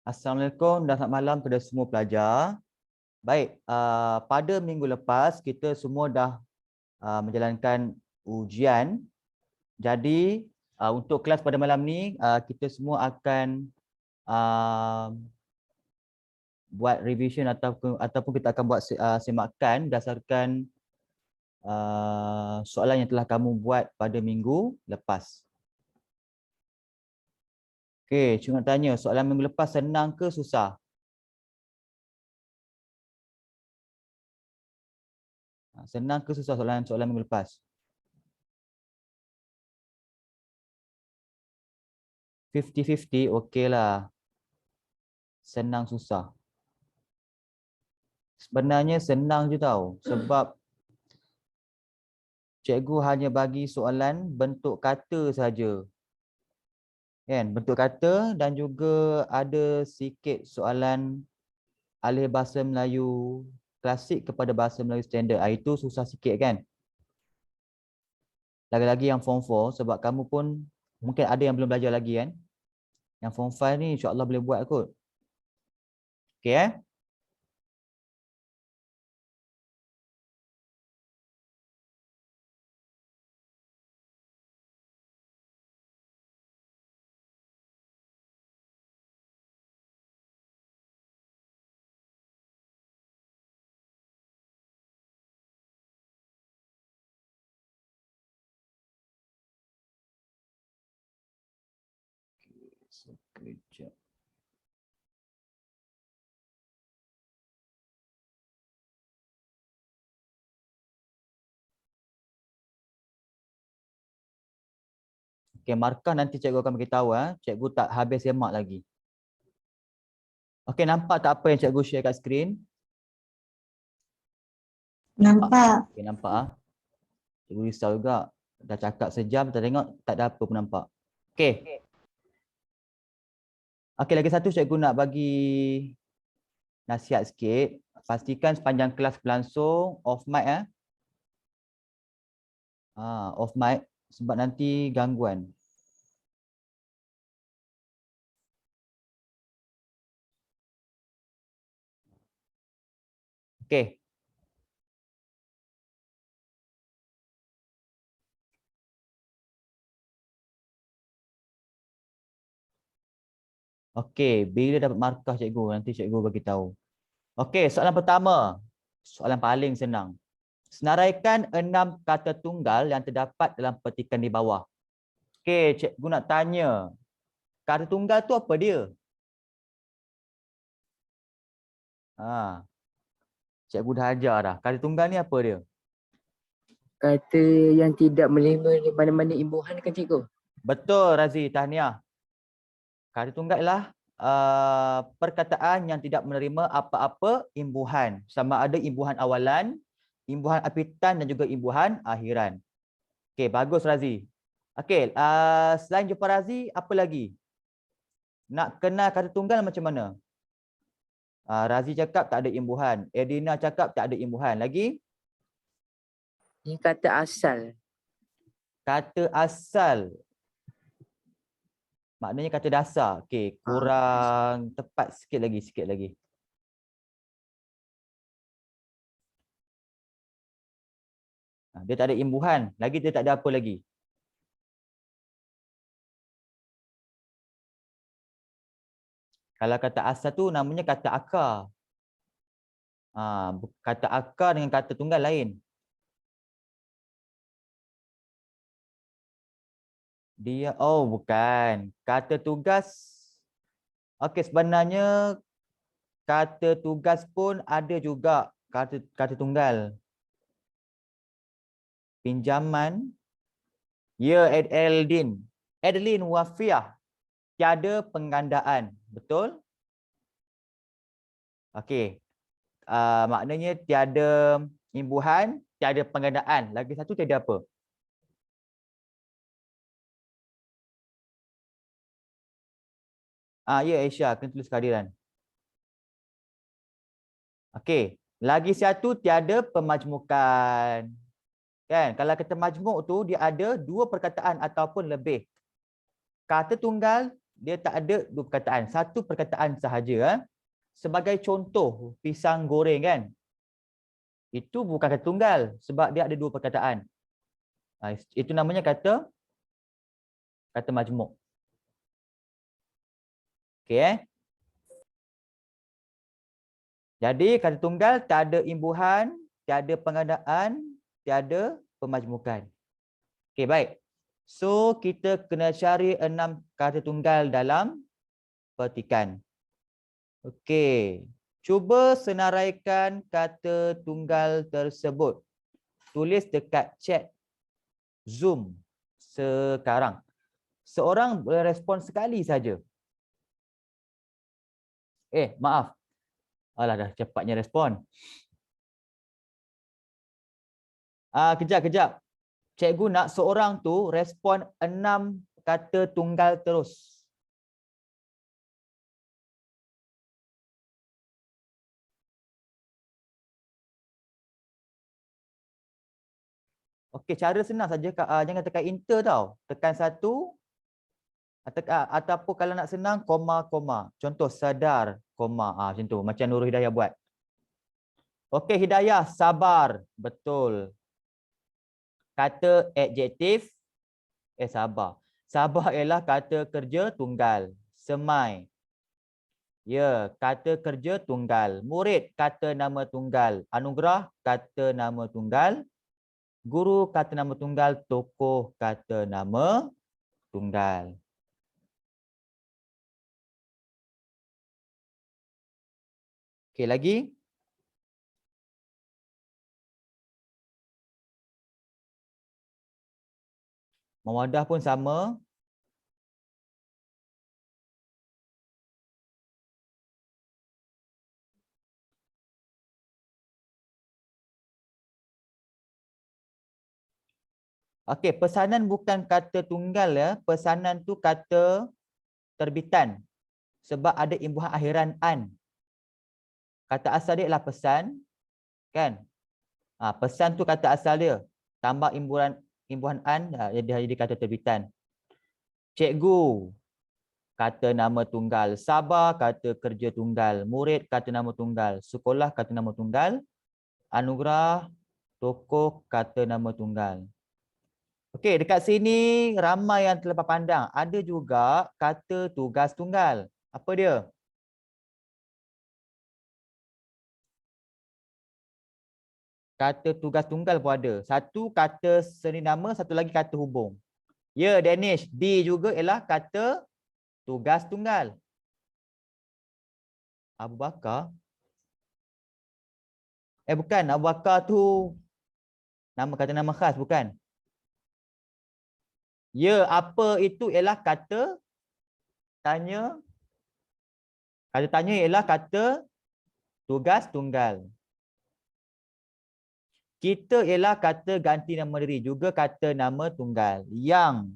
Assalamualaikum dan selamat malam kepada semua pelajar. Baik, pada minggu lepas kita semua dah menjalankan ujian. Jadi untuk kelas pada malam ni kita semua akan buat revision ataupun kita akan buat semakan berdasarkan soalan yang telah kamu buat pada minggu lepas. Okey, cuma tanya, soalan minggu lepas senang ke susah? Senang ke susah soalan minggu lepas? 50-50, okey lah. Senang susah. Sebenarnya senang je tau. Sebab cikgu hanya bagi soalan bentuk kata saja. Kan? Bentuk kata dan juga ada sikit soalan alih bahasa Melayu klasik kepada bahasa Melayu standard. Itu susah sikit kan? Lagi-lagi yang form 4 sebab kamu pun mungkin ada yang belum belajar lagi kan? Yang form 5 ni insya-Allah boleh buat kot. Okey . Sekejap. Okey, markah nanti cikgu akan beritahu . Cikgu tak habis semak lagi. Okey, nampak tak apa yang cikgu share kat skrin? Nampak. Okey, nampak . Cikgu risau juga. Dah cakap sejam, tak tengok tak ada apa pun nampak. Okey. Okey, lagi satu cikgu nak bagi nasihat sikit. Pastikan sepanjang kelas berlangsung off mic . Off mic sebab nanti gangguan. Okey. Okey, bila dapat markah cikgu, nanti cikgu bagi tahu. Okey, soalan pertama. Soalan paling senang. Senaraikan 6 kata tunggal yang terdapat dalam petikan di bawah. Okey, cikgu nak tanya. Kata tunggal tu apa dia? Cikgu dah ajar dah. Kata tunggal ni apa dia? Kata yang tidak menerima mana-mana imbuhan kan cikgu? Betul Razi, tahniah. Kata tunggal ialah perkataan yang tidak menerima apa-apa imbuhan. Sama ada imbuhan awalan, imbuhan apitan dan juga imbuhan akhiran. Okey, bagus Razi. Okey, selain jumpa Razi, apa lagi? Nak kenal kata tunggal macam mana? Razi cakap tak ada imbuhan. Edina cakap tak ada imbuhan. Lagi? Ini kata asal. Kata asal. Maknanya kata dasar. Okey, kurang tepat sikit lagi. Dia tak ada imbuhan. Lagi dia tak ada apa lagi? Kalau kata asal tu namanya kata akar. Kata akar dengan kata tunggal lain. Dia, bukan. Kata tugas. Okey, sebenarnya kata tugas pun ada juga kata tunggal. Pinjaman. Ya, Adeline Wafiah. Tiada penggandaan. Betul? Okey. Maknanya tiada imbuhan, tiada penggandaan. Lagi satu tiada apa? Ya Aisyah, kena tulis kehadiran. Okey, lagi satu tiada pemajmukan. Kan? Kalau kata majmuk tu dia ada dua perkataan ataupun lebih. Kata tunggal dia tak ada dua perkataan, satu perkataan sahaja. Sebagai contoh, pisang goreng kan? Itu bukan kata tunggal sebab dia ada dua perkataan. Itu namanya kata majmuk. Okey. Jadi kata tunggal tak ada imbuhan, tiada penggandaan, tiada pemajmukan. Okey, baik. So kita kena cari 6 kata tunggal dalam petikan. Okey. Cuba senaraikan kata tunggal tersebut. Tulis dekat chat Zoom sekarang. Seorang boleh respon sekali saja. Maaf. Alah, dah cepatnya respon. Kejap. Cikgu nak seorang tu respon 6 kata tunggal terus. Okey, cara senang saja. Jangan tekan enter tau. Tekan 1. Ataupun kalau nak senang, koma. Contoh, sadar, koma. Macam tu. Macam Nurul Hidayah buat. Okey, Hidayah, sabar. Betul. Kata adjektif, sabar. Sabar ialah kata kerja tunggal. Semai. Ya, kata kerja tunggal. Murid, kata nama tunggal. Anugerah, kata nama tunggal. Guru, kata nama tunggal. Tokoh, kata nama tunggal. Okey, lagi. Mawadah pun sama. Okey, pesanan bukan kata tunggal ya. Pesanan tu kata terbitan. Sebab ada imbuhan akhiran an. Kata asal dia ialah pesan, kan? Pesan tu kata asal dia. Tambah imbuhan an, jadi kata terbitan. Cikgu, kata nama tunggal. Sabar, kata kerja tunggal. Murid, kata nama tunggal. Sekolah, kata nama tunggal. Anugerah, tokoh, kata nama tunggal. Okey, dekat sini ramai yang terlepas pandang. Ada juga kata tugas tunggal. Apa dia? Kata tugas tunggal pun ada. Satu kata seni nama, satu lagi kata hubung. Ya, Danish. D juga ialah kata tugas tunggal. Abu Bakar. Bukan. Abu Bakar tu kata nama khas, bukan? Ya, apa itu ialah kata tanya. Kata tanya ialah kata tugas tunggal. Kita ialah kata ganti nama diri, juga kata nama tunggal. Yang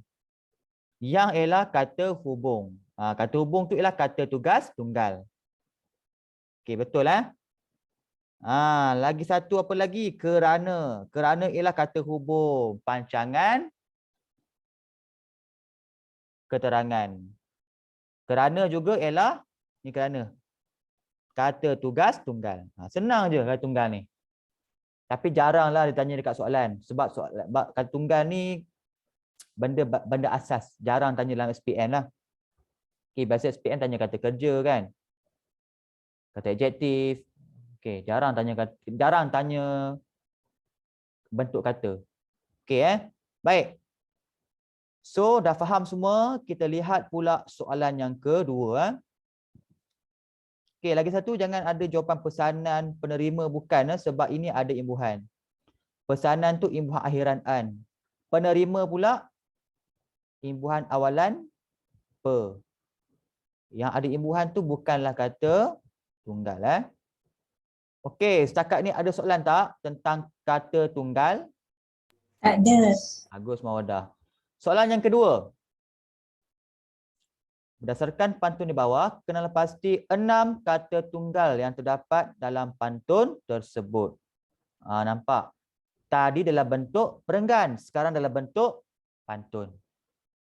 ialah kata hubung. Kata hubung tu ialah kata tugas tunggal. Okey, betul lagi satu apa lagi? Kerana. Kerana ialah kata hubung. Pancangan, keterangan. Kerana juga ialah ni kerana. Kata tugas tunggal. Senang je kata tunggal ni. Tapi jaranglah ditanya dekat soalan. Sebab kata tunggal ni benda asas. Jarang tanya dalam SPM lah. Okay, biasa SPM tanya kata kerja kan. Kata adjektif. Okay, jarang tanya bentuk kata. Okay Baik. So, dah faham semua. Kita lihat pula soalan yang kedua. Okay, lagi satu, jangan ada jawapan pesanan penerima bukan sebab ini ada imbuhan. Pesanan tu imbuhan akhiran an. Penerima pula imbuhan awalan pe. Yang ada imbuhan tu bukanlah kata tunggal. Okey, setakat ni ada soalan tak tentang kata tunggal? Tak ada. Bagus, Mawadah. Soalan yang kedua. Berdasarkan pantun di bawah, kenalah pasti 6 kata tunggal yang terdapat dalam pantun tersebut. Nampak? Tadi dalam bentuk perenggan, sekarang dalam bentuk pantun.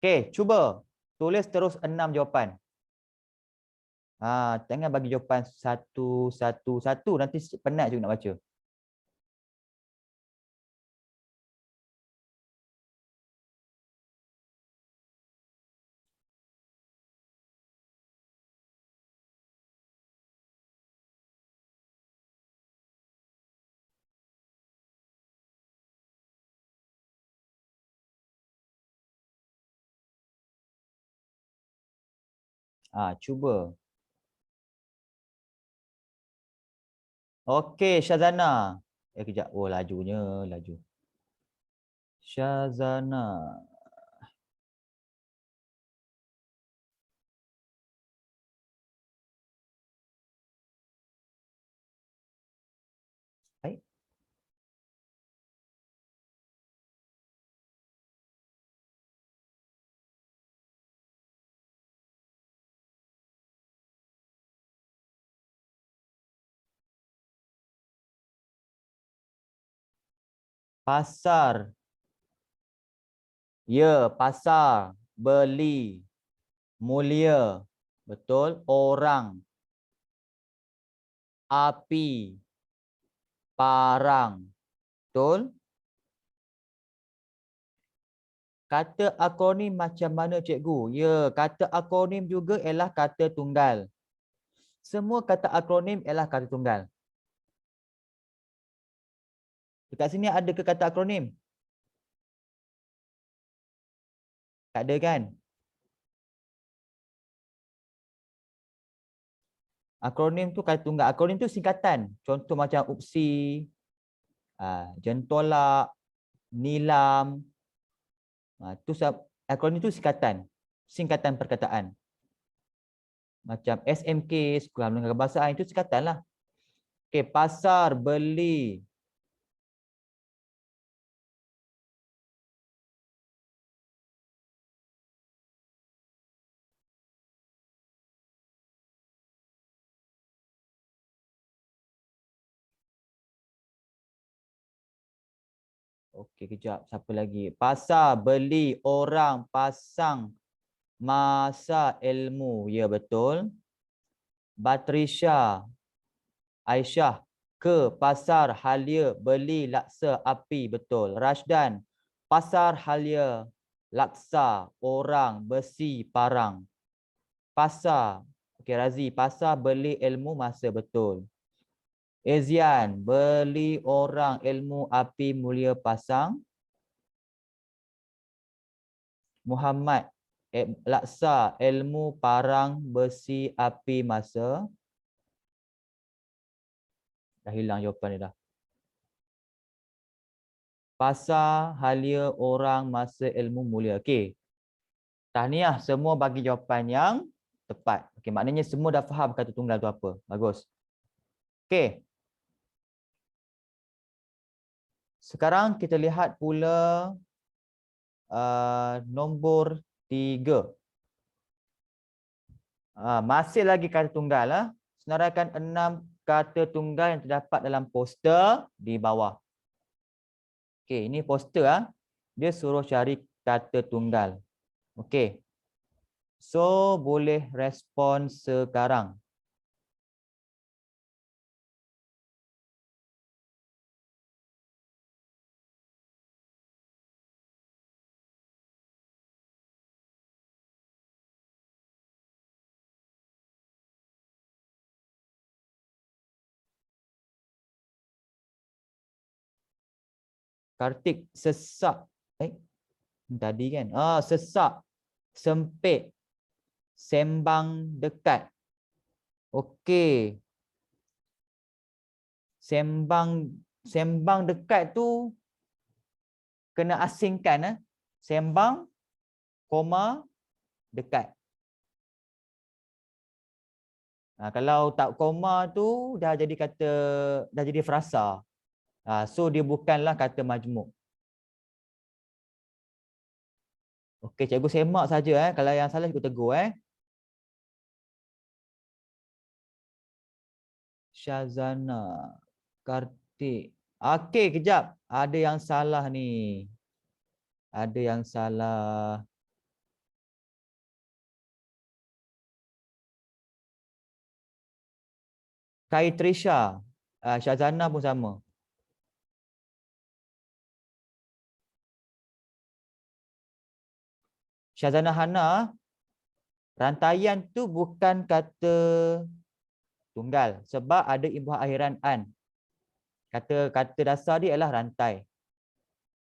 Okey, cuba Tulis terus 6 jawapan. Jangan bagi jawapan satu. Nanti penat juga nak baca. Cuba. Okey, Syazana. Kejap. Oh, lajunya. Laju. Syazana. Baik. Pasar. Ya, pasar. Beli. Mulia. Betul. Orang. Api. Parang. Betul. Kata akronim macam mana cikgu? Ya, kata akronim juga ialah kata tunggal. Semua kata akronim ialah kata tunggal. Dekat sini ada ke kata akronim? Tak ada kan? Akronim tu kata tunggal. Akronim tu singkatan. Contoh macam UPSI, Jentolak, Nilam. Akronim tu singkatan. Singkatan perkataan. Macam SMK, Sekolah Menengah Kebahasaan, itu singkatan lah. Okey, pasar, beli. Okey, kejap. Siapa lagi? Pasar, beli, orang, pasang, masa, ilmu. Ya, betul. Batrisya, Aisyah, ke pasar, halia, beli, laksa, api. Betul. Rashdan, pasar, halia, laksa, orang, besi, parang. Pasar. Okey, Razi, pasar, beli, ilmu, masa. Betul. Ezian, beli, orang, ilmu, api, mulia, pasang. Muhammad, laksa, ilmu, parang, besi, api, masa. Dah hilang jawapan dia dah. Pasar, halia, orang, masa, ilmu, mulia. Okey. Tahniah, semua bagi jawapan yang tepat. Okey, maknanya semua dah faham kata tunggal tu apa. Bagus. Okey. Sekarang kita lihat pula nombor 3. Masih lagi kata tunggal. Senaraikan 6 kata tunggal yang terdapat dalam poster di bawah. Okey, ini poster. Dia suruh cari kata tunggal. Okey. So, boleh respon sekarang. Kartik, sesak. Tadi kan? Sesak, sempit, sembang dekat. Okey. Sembang dekat tu kena asingkan. Sembang, koma, dekat. Kalau tak koma tu dah jadi frasa. So dia bukanlah kata majmuk. Okey, cikgu semak saja. Kalau yang salah cikgu tegur. Syazana, Kartik. Okey, kejap. Ada yang salah ni. Ada yang salah. Kai Trisha, Syazana pun sama. Syazana Hana, rantaian tu bukan kata tunggal sebab ada imbuhan akhiran an. Kata dasar dia ialah rantai.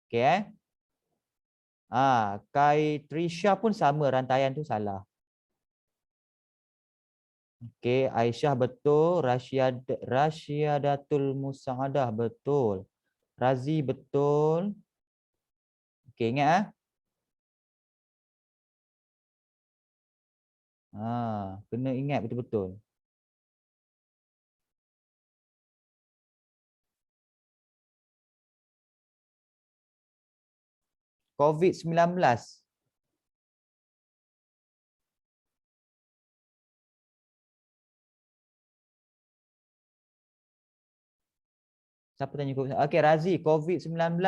Okey Kai Trisha pun sama, rantaian tu salah. Okey, Aisyah betul, Rasyadatul Musaadah betul. Razi betul. Okey, ingat kena ingat betul-betul. COVID-19. Siapa tanya COVID? Okey, Razi, COVID-19.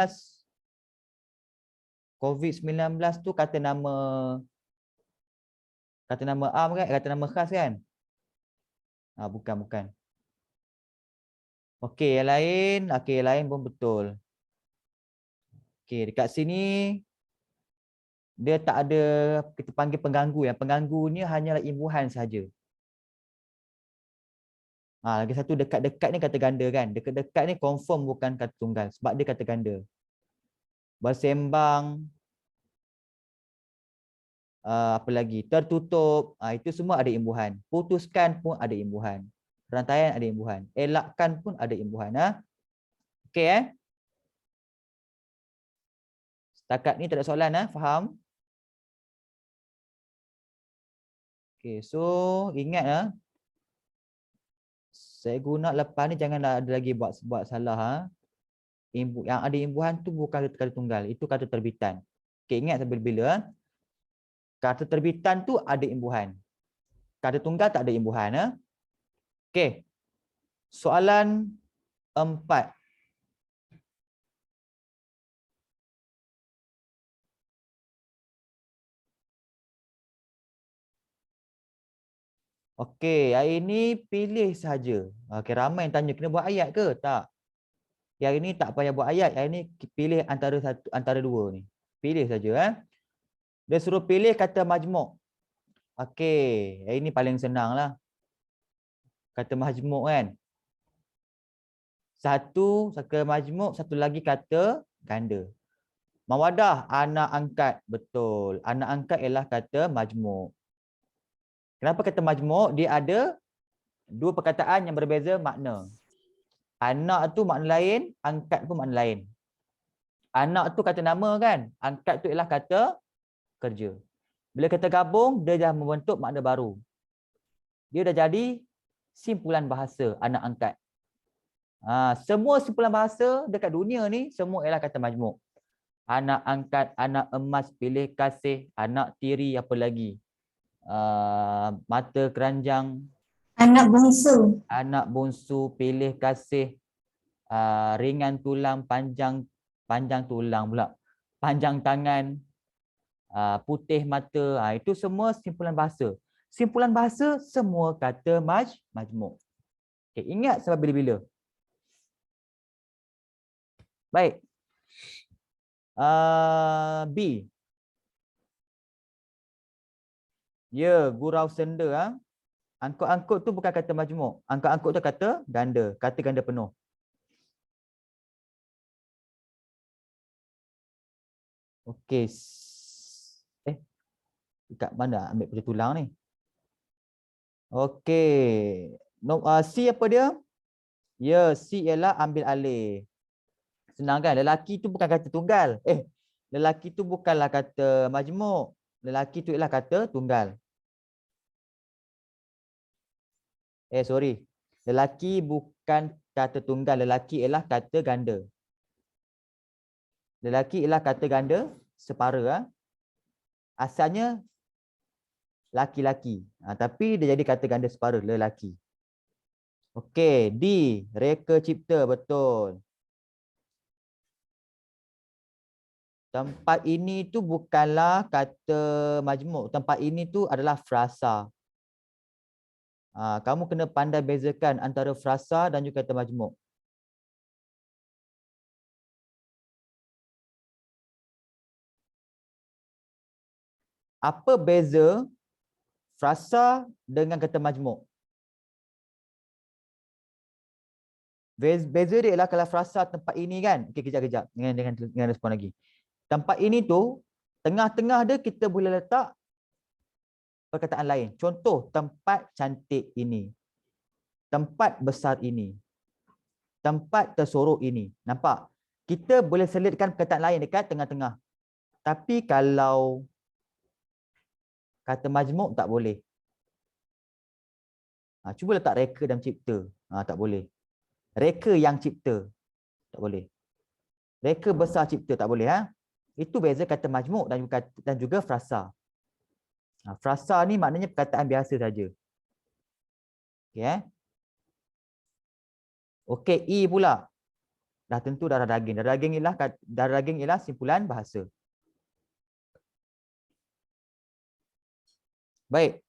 COVID-19 tu kata nama am kan? Kata nama khas kan? Bukan. Okey, yang lain, yang lain pun betul. Okey, dekat sini dia tak ada kita panggil pengganggu. Yang pengganggu ni hanyalah imbuhan saja. Lagi satu dekat-dekat ni kata ganda kan. Dekat-dekat ni confirm bukan kata tunggal sebab dia kata ganda. Bersembang, apa lagi? Tertutup, itu semua ada imbuhan. Putuskan pun ada imbuhan. Rantaian ada imbuhan. Elakkan pun ada imbuhan. Okey Setakat ni tak ada soalan faham? Okey, so ingat saya guna lepas ni janganlah ada lagi buat salah yang ada imbuhan tu bukan kata tunggal, itu kata terbitan. Okey, ingat sampai bila kata terbitan tu ada imbuhan. Kata tunggal tak ada imbuhan Okey. Soalan 4. Okey, hari ini pilih saja. Okey, ramai yang tanya kena buat ayat ke? Tak. Yang ini tak payah buat ayat. Yang ini pilih antara dua ni. Pilih saja Dia suruh pilih kata majmuk. Okey, yang ini paling senanglah. Kata majmuk kan. Satu kata majmuk, satu lagi kata ganda. Mawadah anak angkat, betul. Anak angkat ialah kata majmuk. Kenapa kata majmuk? Dia ada dua perkataan yang berbeza makna. Anak tu makna lain, angkat pun makna lain. Anak tu kata nama kan, angkat tu ialah kata kerja. Bila kita gabung, dia dah membentuk makna baru. Dia dah jadi simpulan bahasa anak angkat. Semua simpulan bahasa dekat dunia ni semua ialah kata majmuk. Anak angkat, anak emas, pilih kasih, anak tiri, apa lagi? Mata keranjang. Anak bungsu. Anak bungsu, pilih kasih, ringan tulang, panjang tulang pula. Panjang tangan, putih mata. Itu semua simpulan bahasa. Simpulan bahasa semua kata majmuk. Okay, ingat sampai bila-bila. Baik. B. Ya, gurau senda. Angkut-angkut tu bukan kata majmuk. Angkut-angkut tu kata ganda. Kata ganda penuh. Okey. Dekat mana ambil putih tulang ni? Okey. C apa dia? Ya, C ialah ambil alih. Senang kan? Lelaki tu bukan kata tunggal. Lelaki tu bukanlah kata majmuk. Lelaki tu ialah kata tunggal. Sorry. Lelaki bukan kata tunggal. Lelaki ialah kata ganda. Lelaki ialah kata ganda separa. Asalnya laki-laki. Tapi dia jadi kata ganda separa, lelaki. Okey, D. Reka cipta, betul. Tempat ini tu bukanlah kata majmuk. Tempat ini tu adalah frasa. Kamu kena pandai bezakan antara frasa dan juga kata majmuk. Apa beza frasa dengan kata majmuk? Beza dia ialah kalau frasa tempat ini kan. Okey, kejap-kejap. Dengan respon lagi. Tempat ini tu, tengah-tengah dia kita boleh letak perkataan lain. Contoh, tempat cantik ini. Tempat besar ini. Tempat tersorok ini. Nampak? Kita boleh selitkan perkataan lain dekat tengah-tengah. Tapi kalau kata majmuk tak boleh. Cuba letak reka dan cipta. Tak boleh. Reka yang cipta. Tak boleh. Reka besar cipta tak boleh. Itu beza kata majmuk dan juga frasa. Frasa ni maknanya perkataan biasa saja. Okey. Okey, E pula. Dah tentu darah daging. Darah daging ialah simpulan bahasa. Baik.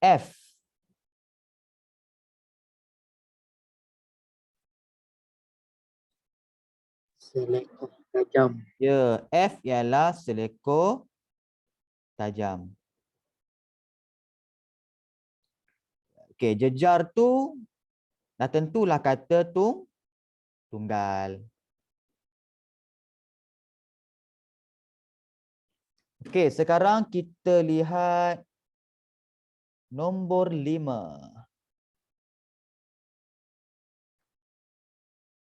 F. Selekor tajam. Ya, F ialah selekor tajam. Okey, jejar tu dah tentulah kata tunggal. Okey, sekarang kita lihat nombor 5.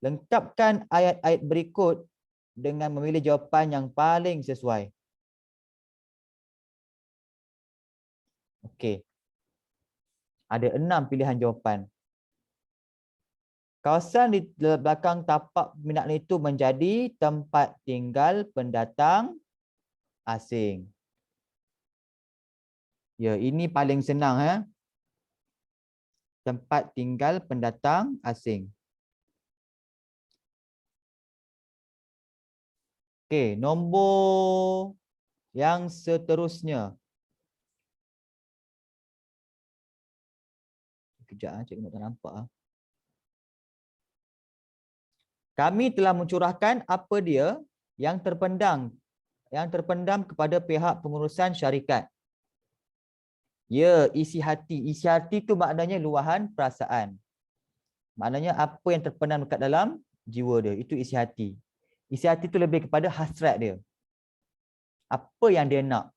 Lengkapkan ayat-ayat berikut dengan memilih jawapan yang paling sesuai. Okey. Ada 6 pilihan jawapan. Kawasan di belakang tapak peminat itu menjadi tempat tinggal pendatang asing. Ya, ini paling senang. Tempat tinggal pendatang asing. Okey, nombor yang seterusnya. Kejap, cikgu tak nampak. Kami telah mencurahkan apa dia yang terpendam kepada pihak pengurusan syarikat. Ya, isi hati. Isi hati itu maknanya luahan perasaan. Maknanya apa yang terpendam dekat dalam jiwa dia. Itu isi hati. Isi hati itu lebih kepada hasrat dia. Apa yang dia nak.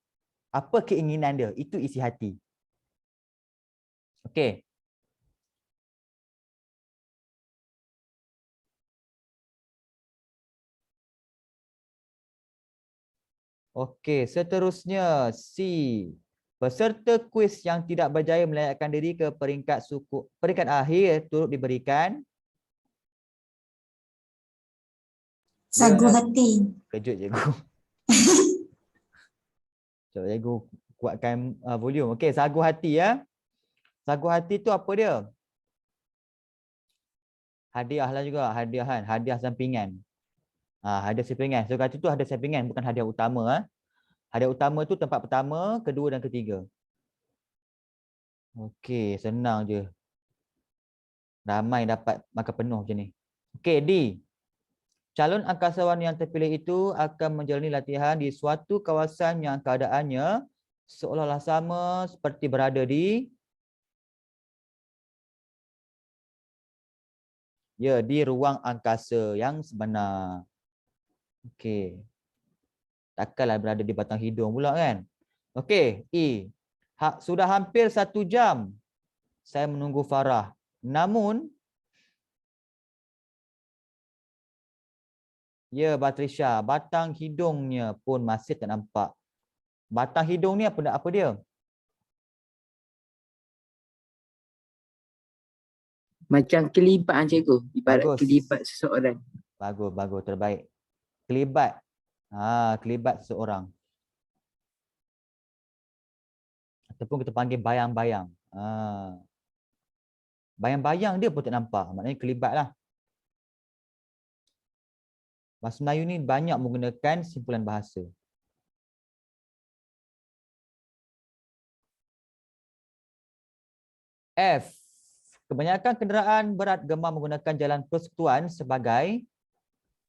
Apa keinginan dia. Itu isi hati. Okey. Okey, seterusnya C. Peserta kuis yang tidak berjaya melayakkan diri ke peringkat akhir turut diberikan. Sagu hati. Kejut cikgu. Coba cikgu kuatkan volume. Okey, sagu hati ya. Sagu hati tu apa dia? Hadiah lah juga, hadiahan, hadiah sampingan. Hadiah sampingan. Sagu hati tu hadiah sampingan, bukan hadiah utama. Hadiah utama tu tempat pertama, kedua dan ketiga. Okey, senang je. Ramai dapat makan penuh macam ni. Okey, D. Calon angkasawan yang terpilih itu akan menjalani latihan di suatu kawasan yang keadaannya seolah-olah sama seperti berada di di ruang angkasa yang sebenar. Okey. Takkanlah berada di batang hidung pula kan? Okey, E. Sudah hampir 1 jam saya menunggu Farah. Namun ya, Batrisha, batang hidungnya pun masih tak nampak. Batang hidung ni apa dia? Macam kelibat cikgu. Ibarat Bagus. kelibat seseorang. Bagus, terbaik. Kelibat. Kelibat seseorang. Ataupun kita panggil bayang-bayang. Bayang-bayang dia pun tak nampak. Maknanya kelibat lah. Bahasa Melayu ni banyak menggunakan simpulan bahasa. F. Kebanyakan kenderaan berat gemar menggunakan jalan persekutuan sebagai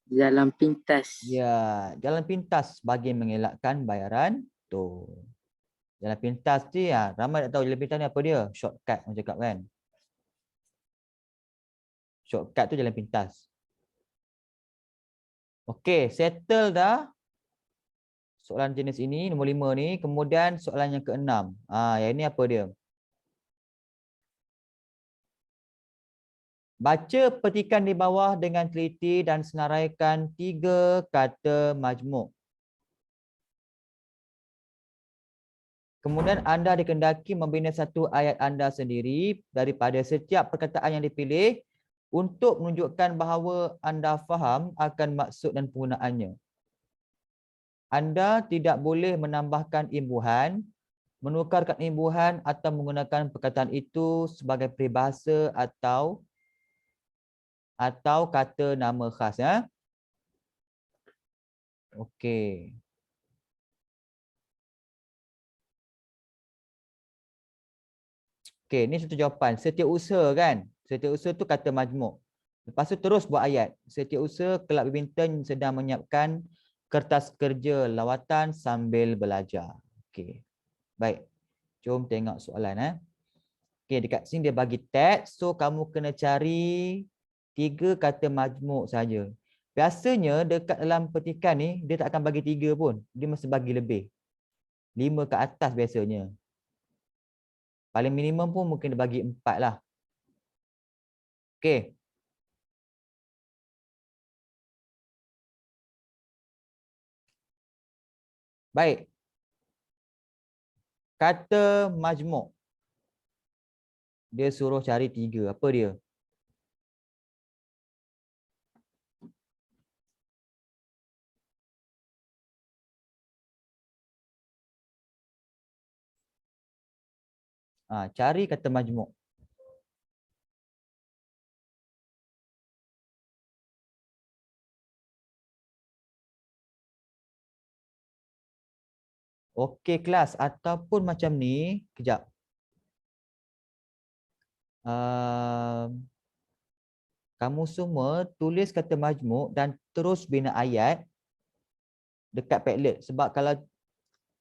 Jalan pintas. jalan pintas bagi mengelakkan bayaran tol. Jalan pintas ni ramai tak tahu jalan pintas ni apa dia? Shortcut orang cakap kan. Shortcut tu jalan pintas. Okey, settle dah soalan jenis ini, nombor 5 ni. Kemudian soalan yang ke-6. Yang ini apa dia? Baca petikan di bawah dengan teliti dan senaraikan 3 kata majmuk. Kemudian anda dikendaki membina satu ayat anda sendiri daripada setiap perkataan yang dipilih untuk menunjukkan bahawa anda faham akan maksud dan penggunaannya. Anda tidak boleh menambahkan imbuhan, menukarkan imbuhan atau menggunakan perkataan itu sebagai peribahasa atau kata nama khas. Okey. Okey, ni satu jawapan. Setiausaha kan? Setiausaha tu kata majmuk. Lepas tu terus buat ayat. Setiausaha kelab badminton sedang menyiapkan kertas kerja lawatan sambil belajar. Okey. Baik. Jom tengok soalan. Okey, dekat sini dia bagi teks. So, kamu kena cari 3 kata majmuk saja. Biasanya dekat dalam petikan ni, dia tak akan bagi 3 pun. Dia mesti bagi lebih. 5 ke atas biasanya. Paling minimum pun mungkin dia bagi 4 lah. Okey. Baik. Kata majmuk. Dia suruh cari 3. Apa dia? Cari kata majmuk. Okey kelas. Ataupun macam ni. Kejap. Kamu semua tulis kata majmuk dan terus bina ayat dekat Padlet. Sebab kalau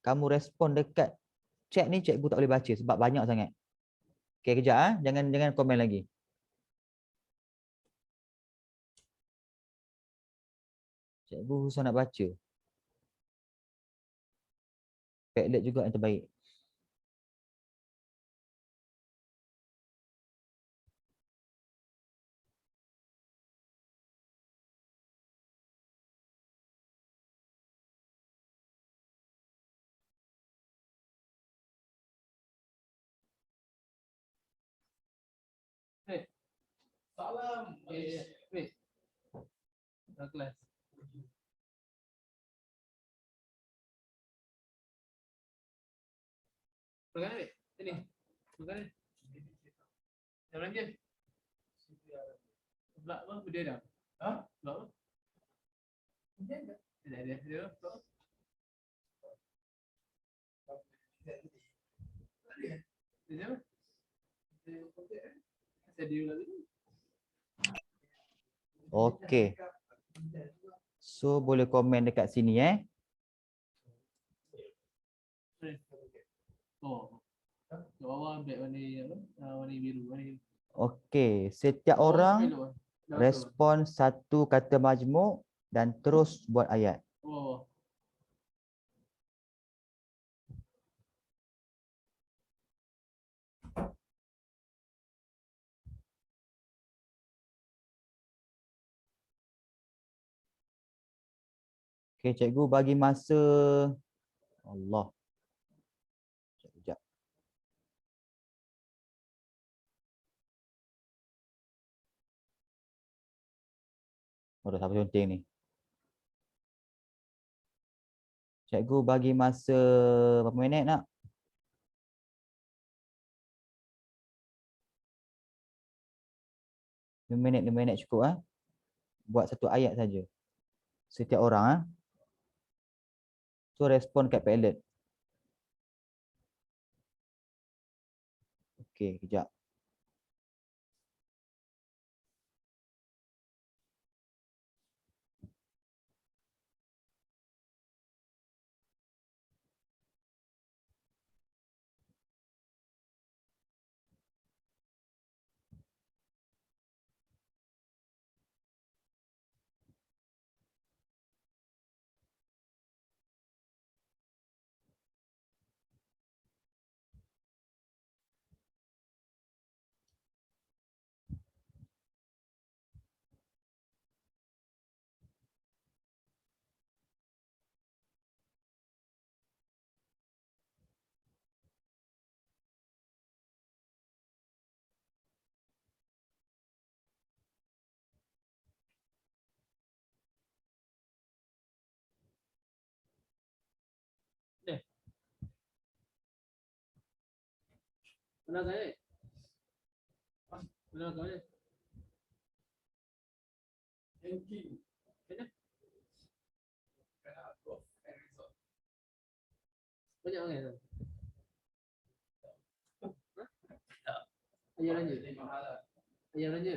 kamu respon dekat chat ni, cikgu tak boleh baca sebab banyak sangat. Okey, kejap. Jangan komen lagi. Cikgu susah nak baca. Padlet juga yang terbaik. Salam. Dah kelas. Pegang ni. Sini. Pegang ni. Yang belanja. Sebelah apa? Dia dah. Sebelah apa? Dia dah. Dia dah. Dia apa? Dia lagi. Okey. So boleh komen dekat sini Oh. Kat bawah ambil warna apa? Warna biru. Okey, setiap orang respon satu kata majmuk dan terus buat ayat. Oh. Okey, cikgu bagi masa Allah. Sekejap. Dah sampai penting ni. Cikgu bagi masa berapa minit nak? 5 minit cukup Buat satu ayat saja. Setiap orang So respon kat Padlet. Okey, kejap. Benar kan ni? Benar kan ni? Ranking. Mana? Banyak orang tu. Ayah belanja. Ayah belanja.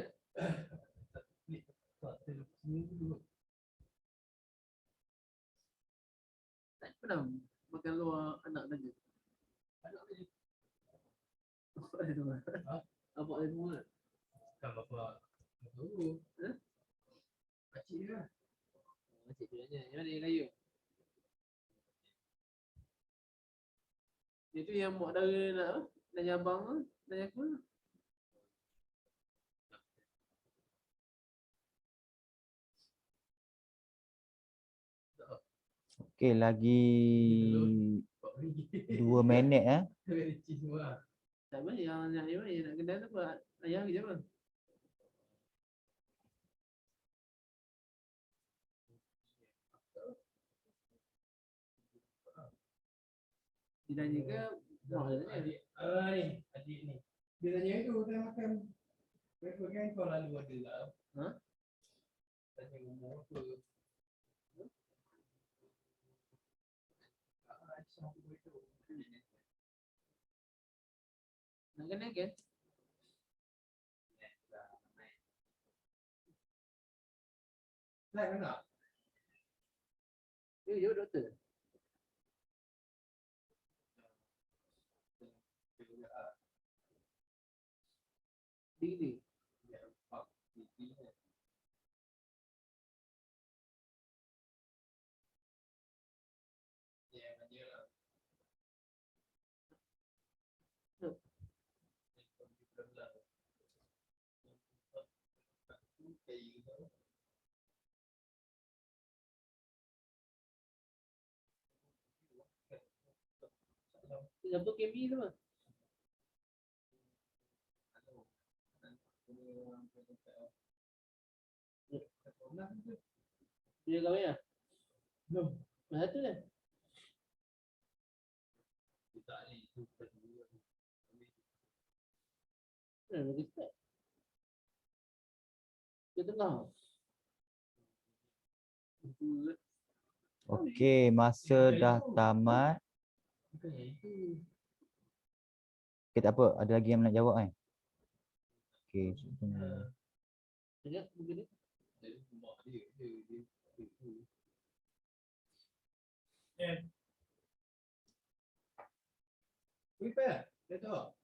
Tak pernah makan luar anak belanja. Anak belanja. Apa dia semua? Apa dia semua? Kan bapak. Tahu. Pakcik dia lah. Pakcik dia belanja. Yang mana yang kayu? Itu yang mak dara nak apa? Nanya abang tu? Nanya aku tu? Okey, lagi 2 minit Tak apa, yang nak kedai tu apa? Ayah kerja apa? Dia tanya ke mak dia tanya? Adik ni. Dia tanya itu saya makan. Mereka kan kau lalu ada lah. Ha? Tanya umur apa. Nak kena ke? Nak ke nak? Ya, doktor. Degree. Siapa KMI tu mah? Dia kahwin lah? Belum. Mana tu kan? Tak ni. Itu kedua. Mana bagi start? Ke tengah? Okey, masa dah tamat. Bukan yang itu. Okey, tak apa. Ada lagi yang nak jawab kan? Okey. Sekejap, begini. Dari mak dia. Prepare. Dia tahu.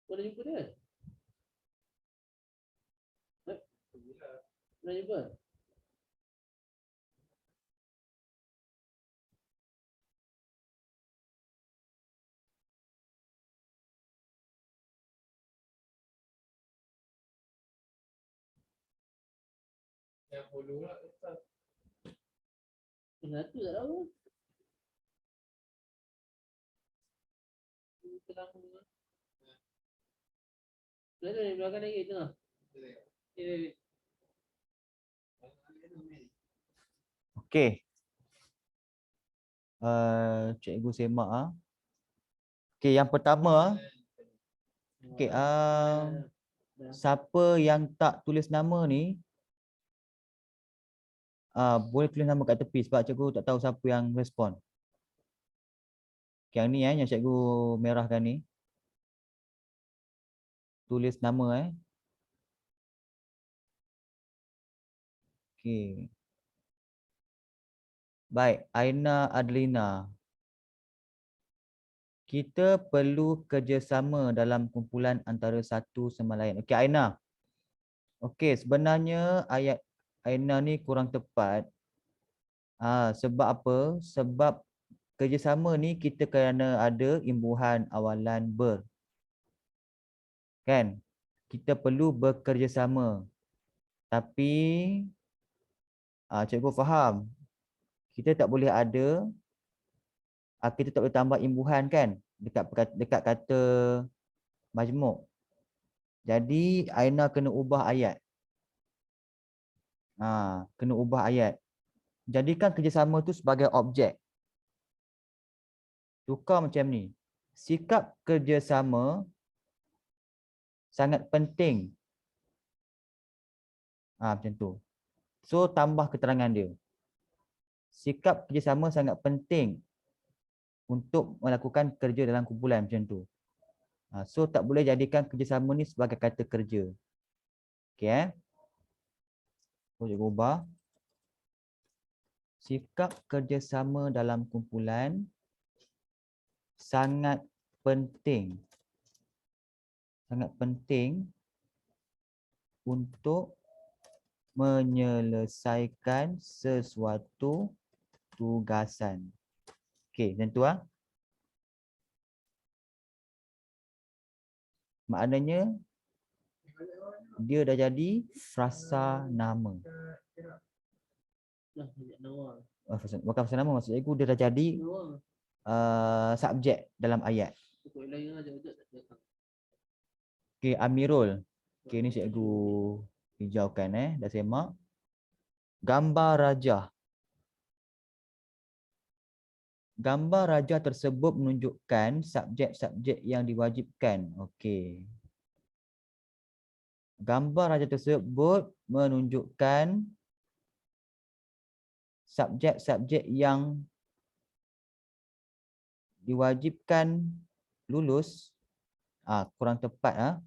Kau dah jumpa dia? Dah jumpa? Yang follow lah. Satu tak tahu. Tenang. Belakang ni, belakang lagi tengah. Eh, Okey. Cikgu semak Okey, yang pertama okey, siapa yang tak tulis nama ni boleh tulis nama kat tepi sebab cikgu tak tahu siapa yang respon. Okay, yang ni yang cikgu merahkan ni. Tulis nama Okey. Baik, Aina Adlina. Kita perlu kerjasama dalam kumpulan antara satu sama lain. Okey, Aina. Okey, sebenarnya ayat Aina ni kurang tepat. Sebab apa? Sebab kerjasama ni kita kena ada imbuhan awalan ber. Kan? Kita perlu bekerjasama. Tapi cikgu faham. Kita tak boleh ada, kita tak boleh tambah imbuhan kan dekat kata majmuk. Jadi Aina kena ubah ayat. Kena ubah ayat. Jadikan kerjasama tu sebagai objek. Tukar macam ni. Sikap kerjasama sangat penting. Macam tu. So tambah keterangan dia. Sikap kerjasama sangat penting untuk melakukan kerja dalam kumpulan macam tu. So tak boleh jadikan kerjasama ni sebagai kata kerja. Okey Cikgu ubah. Sikap kerjasama dalam kumpulan sangat penting. Sangat penting untuk menyelesaikan sesuatu tugasan. Okey, macam tu Maknanya dia dah jadi frasa nama. Bukan frasa nama, maksud cikgu dia dah jadi subjek dalam ayat. Okey, Amirul. Okey, ni cikgu hijaukan dah semak. Gambar raja. Gambar raja tersebut menunjukkan subjek-subjek yang diwajibkan. Okey. Gambar raja tersebut menunjukkan subjek-subjek yang diwajibkan lulus. Kurang tepat.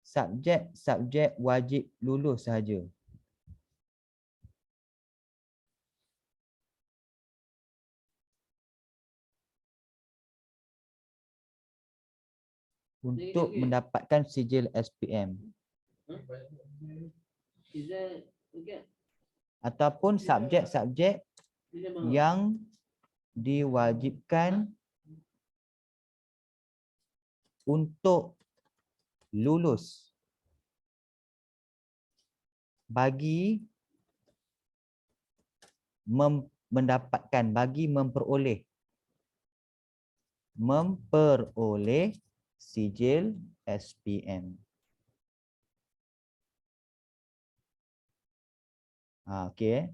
Subjek-subjek wajib lulus sahaja. Untuk mendapatkan sijil SPM. Ataupun subjek-subjek yang diwajibkan untuk lulus bagi mendapatkan, bagi memperoleh sijil SPM. Okey.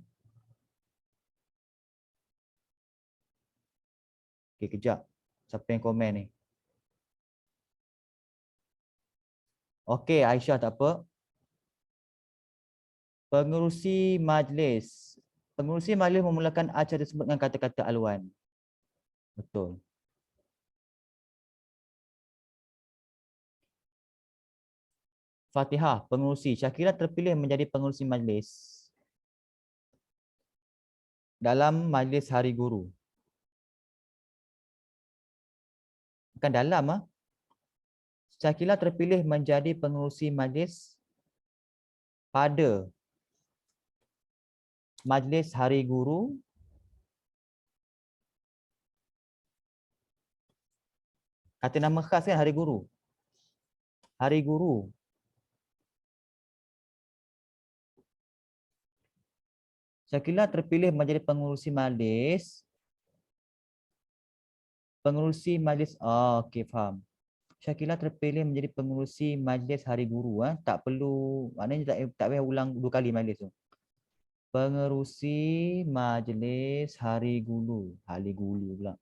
Okey, kejap. Siapa yang komen ni? Okey, Aisyah tak apa. Pengerusi majlis. Pengerusi majlis memulakan acara tersebut dengan kata-kata aluan. Betul. Fatihah, pengerusi. Syakira terpilih menjadi pengerusi majlis dalam majlis Hari Guru. Bukan dalam. Syakira terpilih menjadi pengerusi majlis pada majlis Hari Guru kata nama khas kan Hari Guru. Hari Guru. Syakila terpilih menjadi pengerusi majlis. Okey, faham. Syakila terpilih menjadi pengerusi majlis Hari Guru. Tak perlu, maknanya tak payah ulang 2 kali majlis tu. Pengerusi majlis Hari Guru. Hari Guru pula.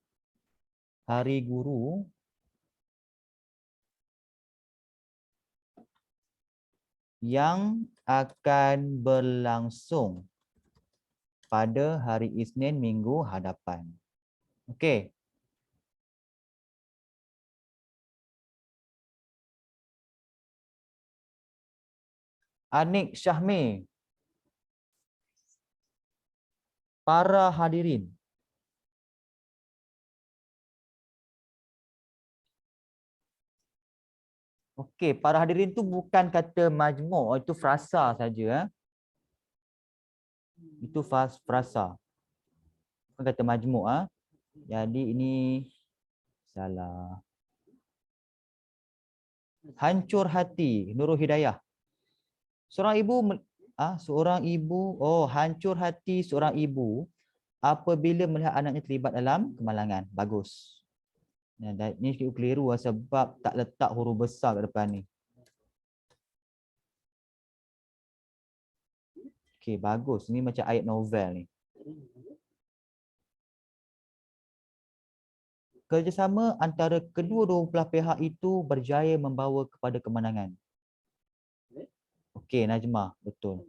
Hari Guru yang akan berlangsung pada hari Isnin minggu hadapan. Okey. Anik Syahmi. Para hadirin. Okey, para hadirin tu bukan kata majmuk, itu frasa saja. Itu frasa. Bukan kata majmuk. Jadi ini salah. Hancur hati, Nurul Hidayah. Seorang ibu Seorang ibu, hancur hati seorang ibu apabila melihat anaknya terlibat dalam kemalangan. Bagus. Ini keliru sebab tak letak huruf besar kat depan ni. Okey, bagus. Ini macam ayat novel ni. Kerjasama antara kedua-dua belah pihak itu berjaya membawa kepada kemenangan. Okey, Najmah, betul.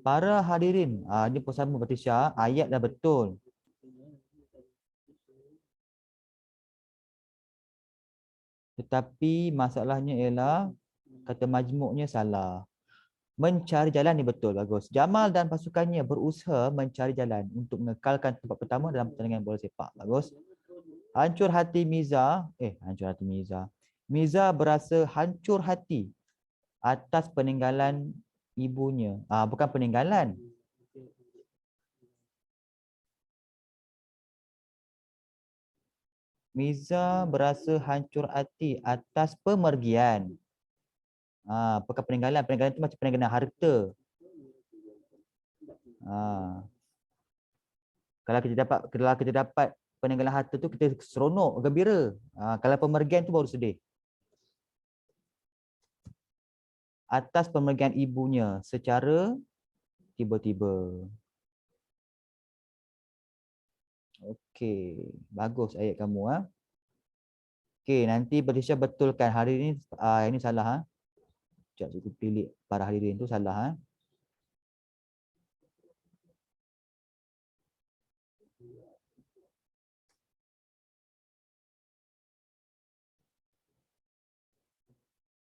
Para hadirin, ini pun sama berarti Syah, ayat dah betul. Tetapi masalahnya ialah kata majmuknya salah. Mencari jalan ni betul, bagus. Jamal dan pasukannya berusaha mencari jalan untuk mengekalkan tempat pertama dalam pertandingan bola sepak. Bagus. Hancur hati Miza, Miza berasa hancur hati atas peninggalan ibunya. Bukan peninggalan. Miza berasa hancur hati atas pemergian. Bukan peninggalan. Peninggalan itu macam peninggalan harta. Kalau kita dapat peninggalan harta tu kita seronok, gembira. Kalau pemergian tu baru sedih. Atas pemergian ibunya secara tiba-tiba. Okey, bagus ayat kamu. Okey, nanti Bertisha betulkan hari ini salah. Sekejap cikgu pilih para hadirin tu salah.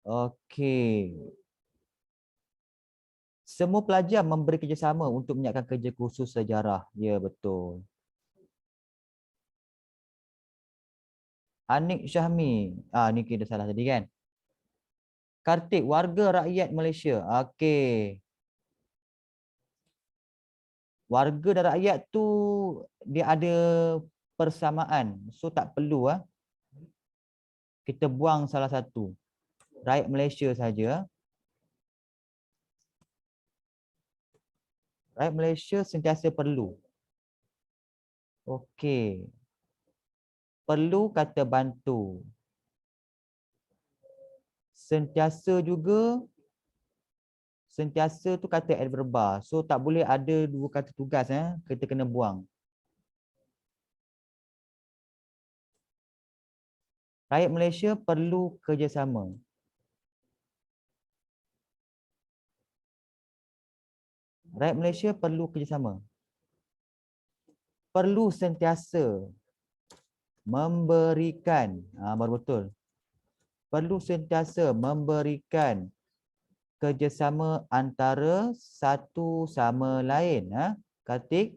Okey. Semua pelajar memberi kerjasama untuk menyiapkan kerja khusus sejarah. Ya, betul. Anik Syahmi. Ni kita salah tadi kan. Kartik, warga rakyat Malaysia. Okey. Warga dan rakyat tu dia ada persamaan. So tak perlu kita buang salah satu. Rakyat Malaysia saja. Rakyat Malaysia sentiasa perlu. Okey. Perlu kata bantu. Sentiasa juga. Sentiasa tu kata adverba. So tak boleh ada dua kata tugas. Kita kena buang. Rakyat Malaysia perlu kerjasama. Rakyat Malaysia perlu kerjasama. Perlu sentiasa memberikan. Baru betul. Perlu sentiasa memberikan kerjasama antara satu sama lain. Kartik,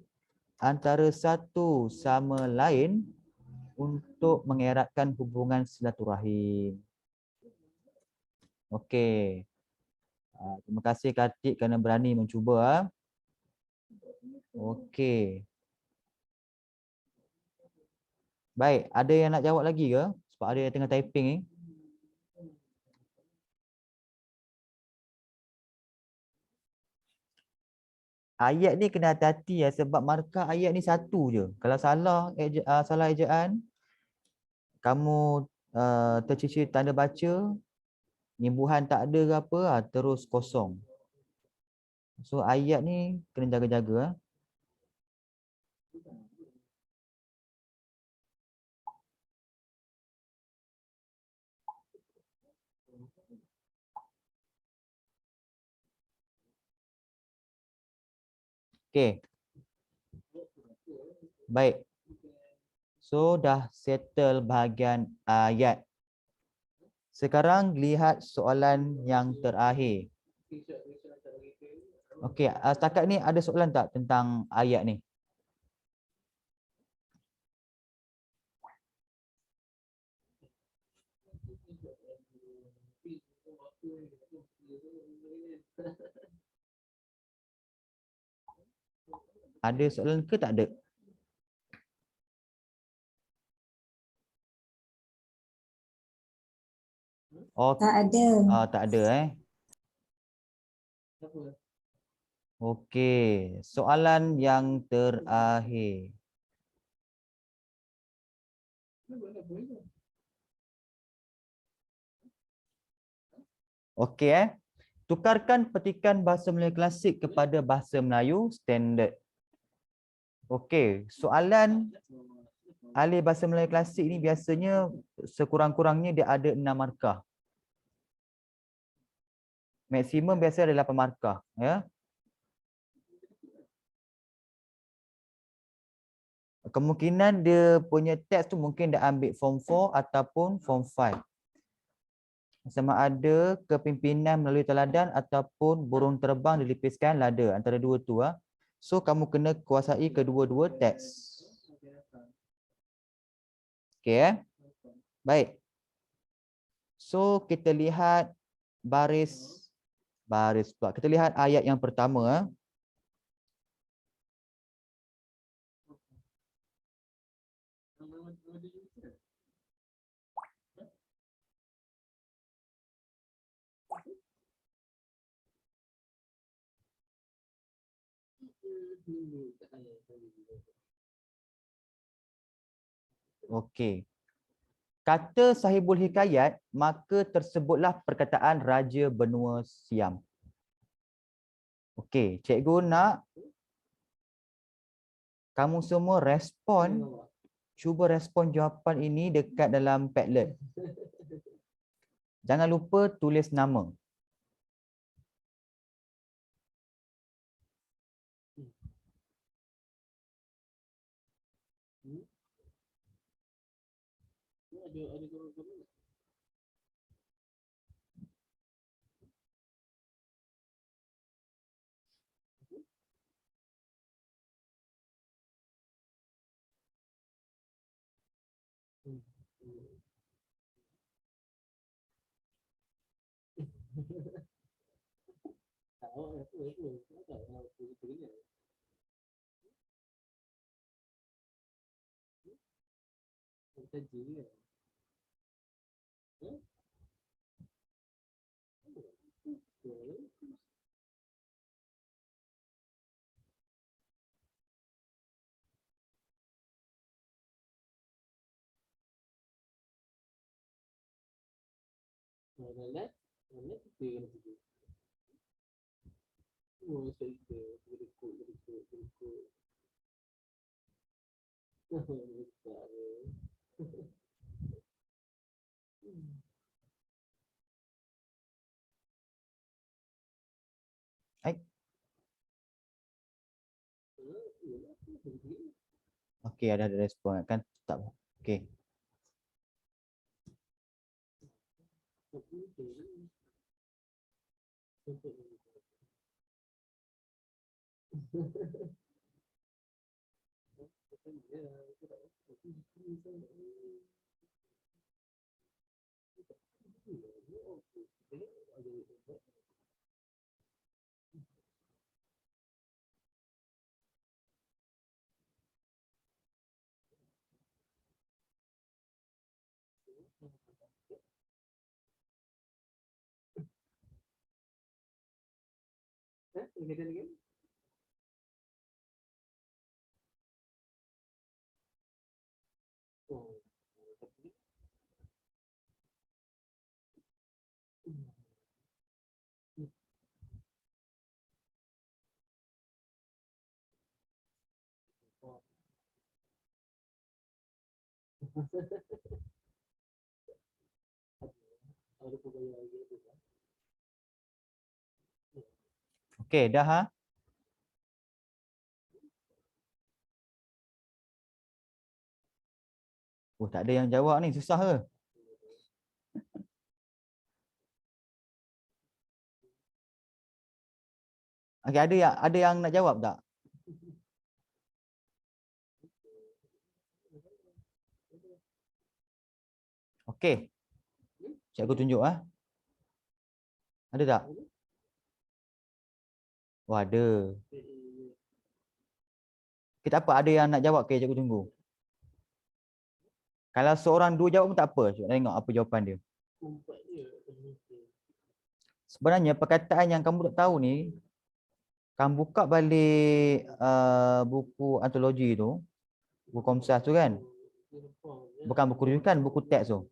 antara satu sama lain untuk mengeratkan hubungan silaturahim. Okey. Terima kasih Kartik kerana berani mencuba. Okey. Baik, ada yang nak jawab lagi ke? Sebab ada yang tengah typing ni. Ayat ni kena hati-hati sebab markah ayat ni satu je. Kalau salah salah ejaan, kamu tercicir tanda baca, imbuhan tak ada ke apa, terus kosong. So ayat ni kena jaga-jaga. Okey. Baik. So dah settle bahagian ayat. Sekarang lihat soalan yang terakhir. Okey, setakat ni ada soalan tak tentang ayat ni? Ada soalan ke tak ada? Oh, Tak ada. tak ada Apa? Okey, soalan yang terakhir. Okey Tukarkan petikan bahasa Melayu klasik kepada bahasa Melayu standard. Okey, soalan alih bahasa Melayu klasik ni biasanya sekurang-kurangnya dia ada 6 markah. Maksimum biasa ada 8 markah, ya. Kemungkinan dia punya teks tu mungkin dia ambil form 4 ataupun form 5. Sama ada kepimpinan melalui teladan ataupun burung terbang dilipiskan lada, antara dua tu . So kamu kena kuasai kedua-dua teks. Okey Baik. So kita lihat baris pula. Kita lihat ayat yang pertama . Okey. Kata sahibul hikayat, maka tersebutlah perkataan Raja Benua Siam. Okey, cikgu nak kamu semua respon, cuba respon jawapan ini dekat dalam Padlet. Jangan lupa tulis nama. Okey, ada respon kan tak. Okey. Okey, dah ha? Oh, tak ada yang jawab ni, susah ke? Okey, ada yang nak jawab tak? Okey. Cikgu tunjuk Ada tak? Oh, ada. Kita apa? Ada yang nak jawab ke? Cikgu tunggu. Kalau seorang dua jawab pun tak apa. Cikgu tengok apa jawapan dia. Sebenarnya perkataan yang kamu tak tahu ni, kamu buka balik buku antologi tu, buku Komsas tu kan. Bukan buku rujukan, buku teks tu.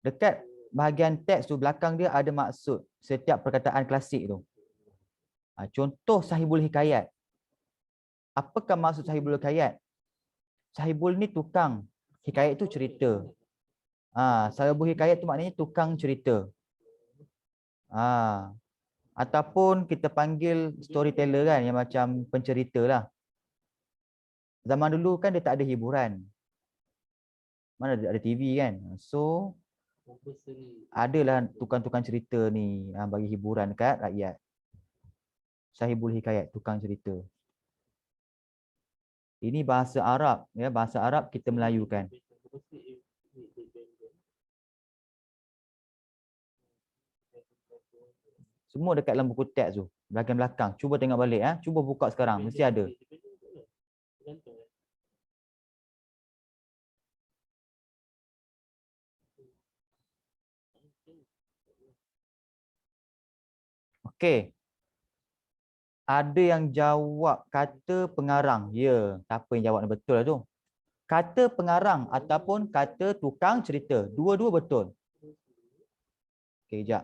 Dekat bahagian teks tu, belakang dia ada maksud setiap perkataan klasik tu. Contoh Sahibul Hikayat. Apakah maksud Sahibul Hikayat? Sahibul ni tukang, hikayat tu cerita. Sahibul Hikayat tu maknanya tukang cerita. Ataupun kita panggil storyteller kan, yang macam pencerita lah. Zaman dulu kan dia tak ada hiburan. Mana ada TV kan. So adalah tukang-tukang cerita ni bagi hiburan dekat rakyat. Sahibul Hikayat, tukang cerita. Ini bahasa Arab, ya, bahasa Arab kita melayukan. Semua dekat dalam buku teks tu, belakang-belakang. Cuba tengok balik, cuba buka sekarang, mesti ada. Okey. Ada yang jawab kata pengarang. Ya, siapa yang jawab ni betul lah tu. Kata pengarang ataupun kata tukang cerita. Dua-dua betul. Okey, sekejap.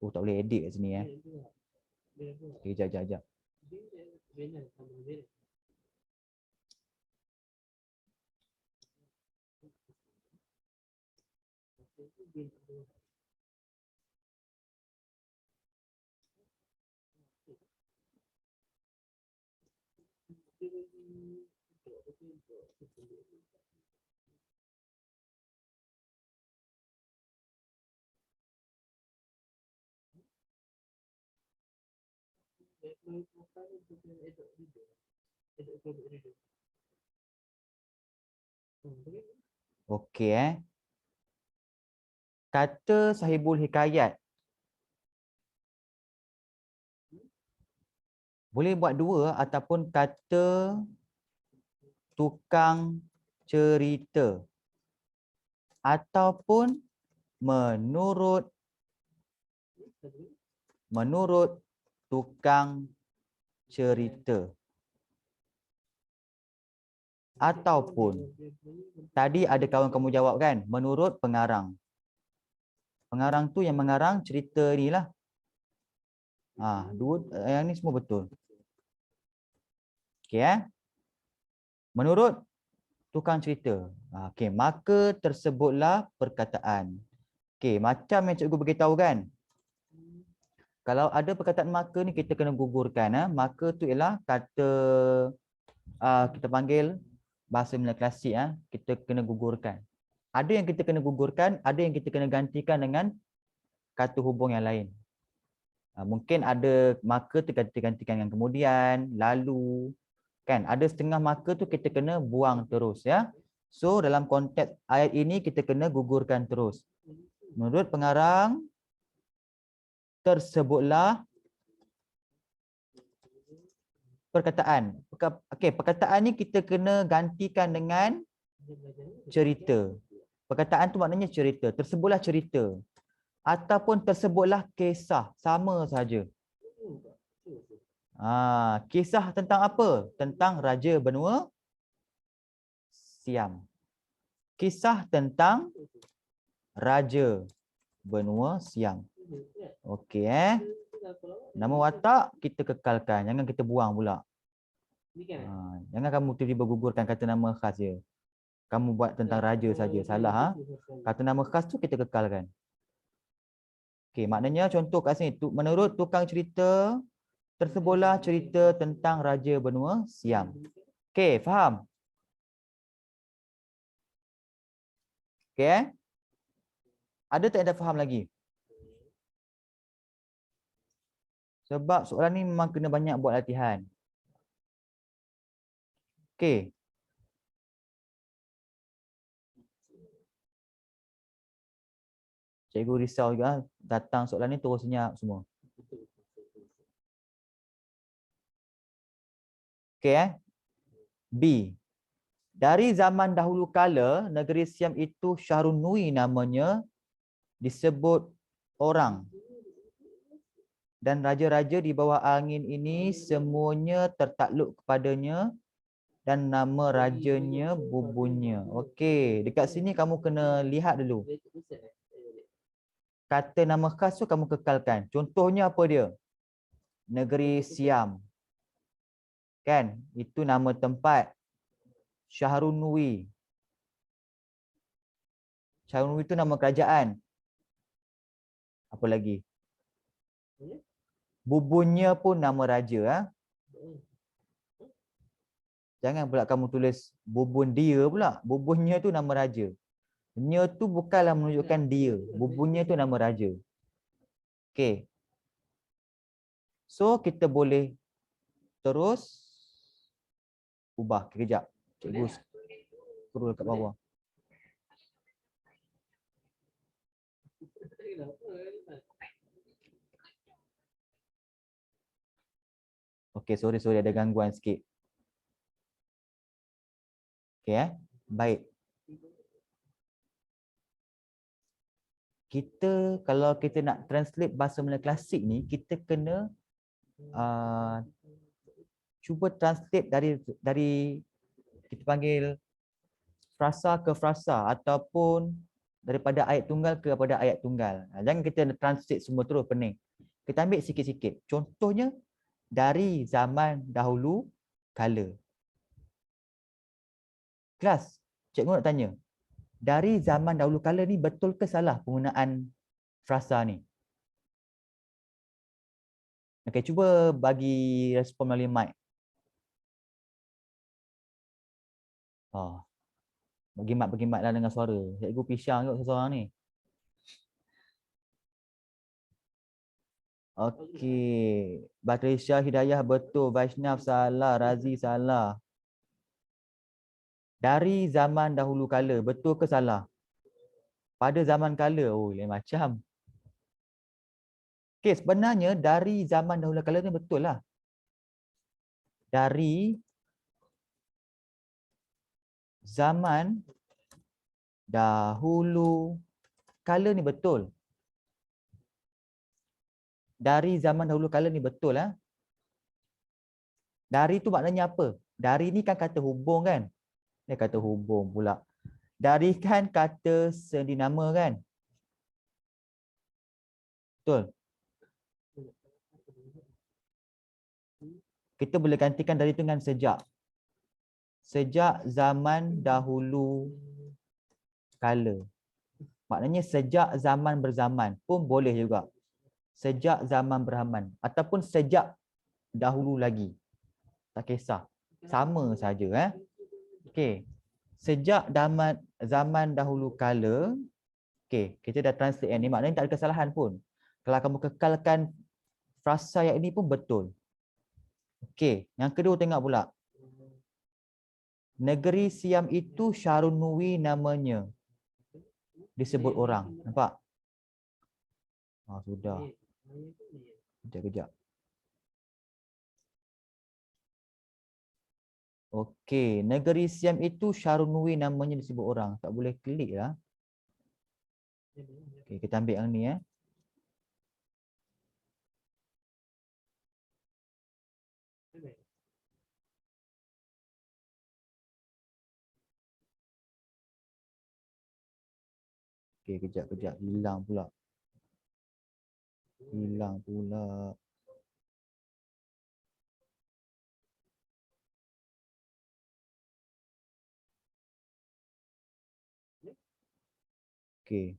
Tak boleh edit kat sini Okey, sekejap. Okey. Kata Sahibul Hikayat. Boleh buat dua ataupun kata tukang cerita. Ataupun menurut tukang cerita. Ataupun tadi ada kawan kamu jawab kan, menurut pengarang. Pengarang tu yang mengarang cerita ni lah. Dua yang ni semua betul. Okey Menurut tukang cerita. Okey, maka tersebutlah perkataan. Okey, macam yang cikgu beritahu kan. Kalau ada perkataan maka ni kita kena gugurkan. Maka tu ialah kata kita panggil bahasa Melayu klasik. Kita kena gugurkan. Ada yang kita kena gugurkan, ada yang kita kena gantikan dengan kata hubung yang lain. Mungkin ada maka tu kita gantikan dengan kemudian, lalu. Kan ada setengah maka tu kita kena buang terus ya. So dalam konteks ayat ini kita kena gugurkan terus. Menurut pengarang tersebutlah perkataan. Okey, perkataan ni kita kena gantikan dengan cerita. Perkataan tu maknanya cerita. Tersebutlah cerita. Ataupun tersebutlah kisah. Sama saja. Kisah tentang apa? Tentang Raja Benua Siam. Kisah tentang Raja Benua Siam. Okey Nama watak kita kekalkan. Jangan kita buang pula. Jangan kamu tiba-tiba gugurkan kata nama khas je. Kamu buat tentang raja saja. Salah. Kata nama khas tu kita kekalkan. Okey, maknanya contoh kat sini. Menurut tukang cerita, tersebutlah cerita tentang Raja Benua Siam. Okey, faham? Okey Ada tak yang dah faham lagi? Sebab soalan ni memang kena banyak buat latihan. Okey. Cikgu risau juga datang soalan ni terus senyap semua. Okey B. Dari zaman dahulu kala, negeri Siam itu Syahrun Nui namanya, disebut orang. Dan raja-raja di bawah angin ini semuanya tertakluk kepadanya dan nama rajanya Bubunya. Okey, dekat sini kamu kena lihat dulu. Kata nama khas tu kamu kekalkan. Contohnya apa dia? Negeri Siam. Kan? Itu nama tempat. Syahrunui. Syahrunui itu nama kerajaan. Apa lagi? Bubunya pun nama raja. Ha? Jangan pula kamu tulis bubun dia pula. Bubunnya tu nama raja. Nya tu bukanlah menunjukkan dia. Bubunnya tu nama raja. Okey. So kita boleh terus ubah. Kejap. Cikgu scroll kat bawah. Okey, sorry ada gangguan sikit. Okey baik. Kita kalau kita nak translate bahasa Melayu klasik ni, kita kena cuba translate dari kita panggil frasa ke frasa ataupun daripada ayat tunggal kepada ayat tunggal. Jangan kita translate semua terus pening. Kita ambil sikit-sikit. Contohnya dari zaman dahulu kala. Kelas, cikgu nak tanya. Dari zaman dahulu kala ni betul ke salah penggunaan frasa ni? Okey, cuba bagi respon melalui mic. Bagi mic lah dengan suara. Cikgu pisang kot seseorang ni. Okey. Batrisya Hidayah betul. Vaishnav salah. Razi salah. Dari zaman dahulu kala, betul ke salah? Pada zaman kala, oh lain macam. Okey, sebenarnya dari zaman dahulu kala ni betul lah. Dari zaman dahulu kala ni betul. Dari zaman dahulu kala ni betul lah. Dari tu maknanya apa? Dari ni kan kata hubung kan? Dia kata hubung pula. Dari kan kata sendinama kan? Betul. Kita boleh gantikan dari itu dengan sejak. Sejak zaman dahulu kala. Maknanya sejak zaman berzaman pun boleh juga. Sejak zaman berzaman. Ataupun sejak dahulu lagi. Tak kisah. Sama saja. Okey. Sejak zaman dahulu kala. Okey, kita dah translate yang ni. Maknanya tak ada kesalahan pun. Kalau kamu kekalkan frasa yang ini pun betul. Okey, yang kedua tengok pula. Negeri Siam itu Syahrunui namanya. Disebut orang. Nampak? Sudah. Kejap. Okey, negeri Siam itu Syahrunui namanya disebut orang. Tak boleh klik lah. Okey, kita ambil yang ni Okey, kejap. Hilang pula. Okey.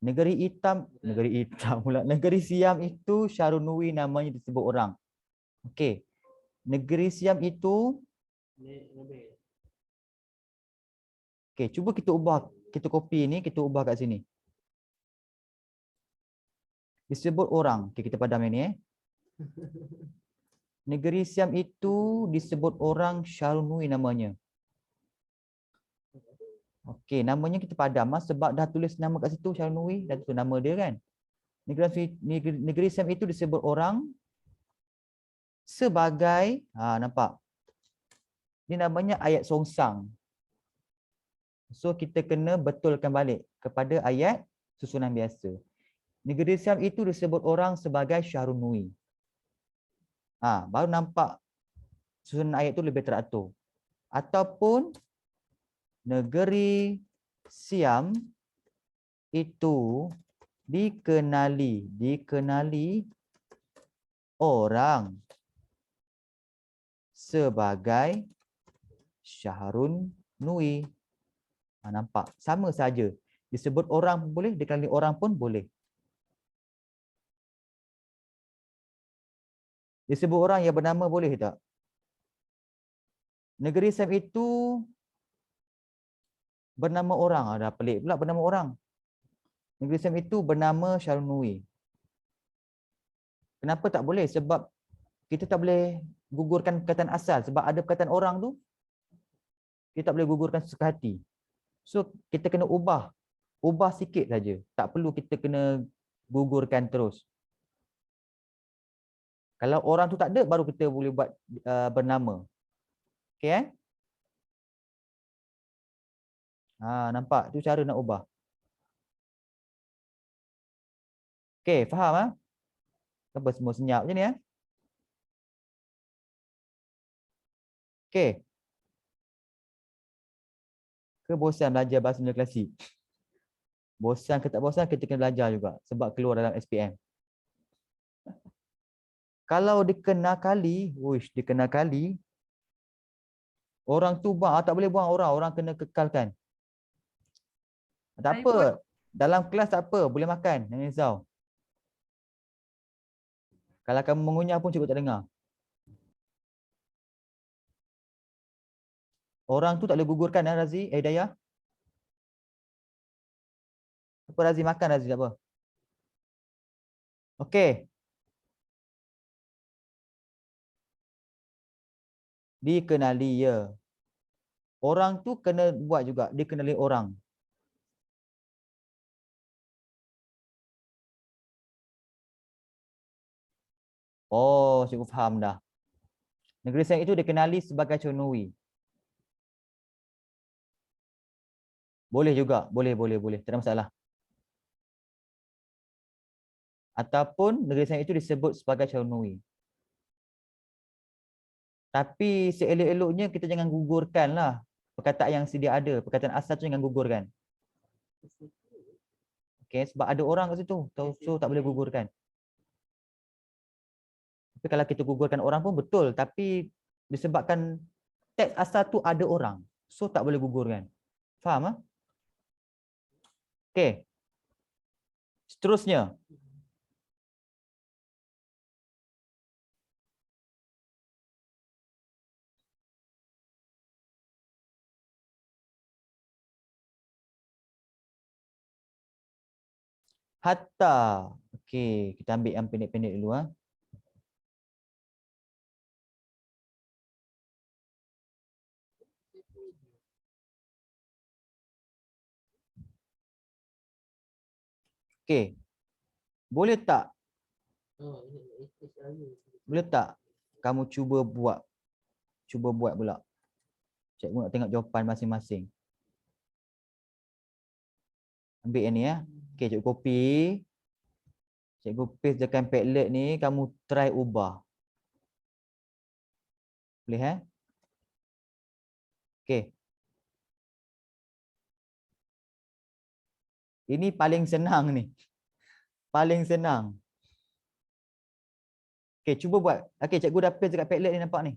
Negeri hitam pula. Negeri Siam itu Syahrunui namanya disebut orang. Okey. Negeri Siam itu okey, cuba kita ubah. Kita copy ni, kita ubah kat sini. Disebut orang. Okey, kita padam yang ni Negeri Siam itu disebut orang Syahrunui namanya. Okey, namanya kita padam sebab dah tulis nama kat situ Syahrunui, dah tulis nama dia kan. Negeri Siam itu disebut orang sebagai nampak. Ini namanya ayat songsang. So kita kena betulkan balik kepada ayat susunan biasa. Negeri Syam itu disebut orang sebagai Syahrun Nui. Baru nampak susunan ayat itu lebih teratur. Ataupun negeri Syam itu dikenali orang sebagai Syahrun Nui. Nampak? Sama saja. Disebut orang pun boleh, dikenali orang pun boleh. Disebut orang yang bernama boleh tak? Negeri Syam itu bernama orang. Dah pelik pula bernama orang. Negeri Syam itu bernama Syahrun Nui. Kenapa tak boleh? Sebab kita tak boleh gugurkan perkataan asal. Sebab ada perkataan orang tu, kita tak boleh gugurkan suka hati. So, kita kena ubah. Ubah sikit saja. Tak perlu kita kena gugurkan terus. Kalau orang tu tak ada, baru kita boleh buat bernama. Okey, nampak? Tu cara nak ubah. Okey, faham? Kenapa semua senyap je ni? Okey. Ke bosan belajar bahasa Melayu klasik? Bosan ke tak bosan, kita kena belajar juga. Sebab keluar dalam SPM. Kalau dikenakali, orang tu buang, tak boleh buang orang. Orang kena kekalkan. Tak apa. Dalam kelas tak apa. Boleh makan. Jangan risau. Kalau kamu mengunyah pun cikgu tak dengar. Orang tu tak boleh gugurkan, Razi? Dayah? Apa Razi makan, Razi? Tak apa. Okey. Dikenali, ya. Orang tu kena buat juga. Dikenali orang. Oh, cikgu faham dah. Negeri Syam itu dikenali sebagai Syahrun Nui. Boleh juga. Boleh. Tak ada masalah. Ataupun negeri Syam itu disebut sebagai Syahrun Nui. Tapi seelok-eloknya kita jangan gugurkanlah perkataan yang sedia ada. Perkataan asal tu jangan gugurkan. Okey, sebab ada orang kat situ. So tak boleh gugurkan. Tapi kalau kita gugurkan orang pun betul. Tapi disebabkan teks asal tu ada orang. So tak boleh gugurkan. Faham? Okey. Seterusnya. Hatta. Okey, kita ambil yang pendek-pendek dulu. Okey. Boleh tak? Boleh tak kamu cuba buat? Cuba buat pula. Cikgu nak tengok jawapan masing-masing. Ambil yang ni ya. Okey, cikgu copy. Cikgu paste dekat Padlet ni, kamu try ubah. Boleh Okey. Ini paling senang ni. Paling senang. Okey, cuba buat. Okey, cikgu dah paste dekat Padlet ni, nampak ni.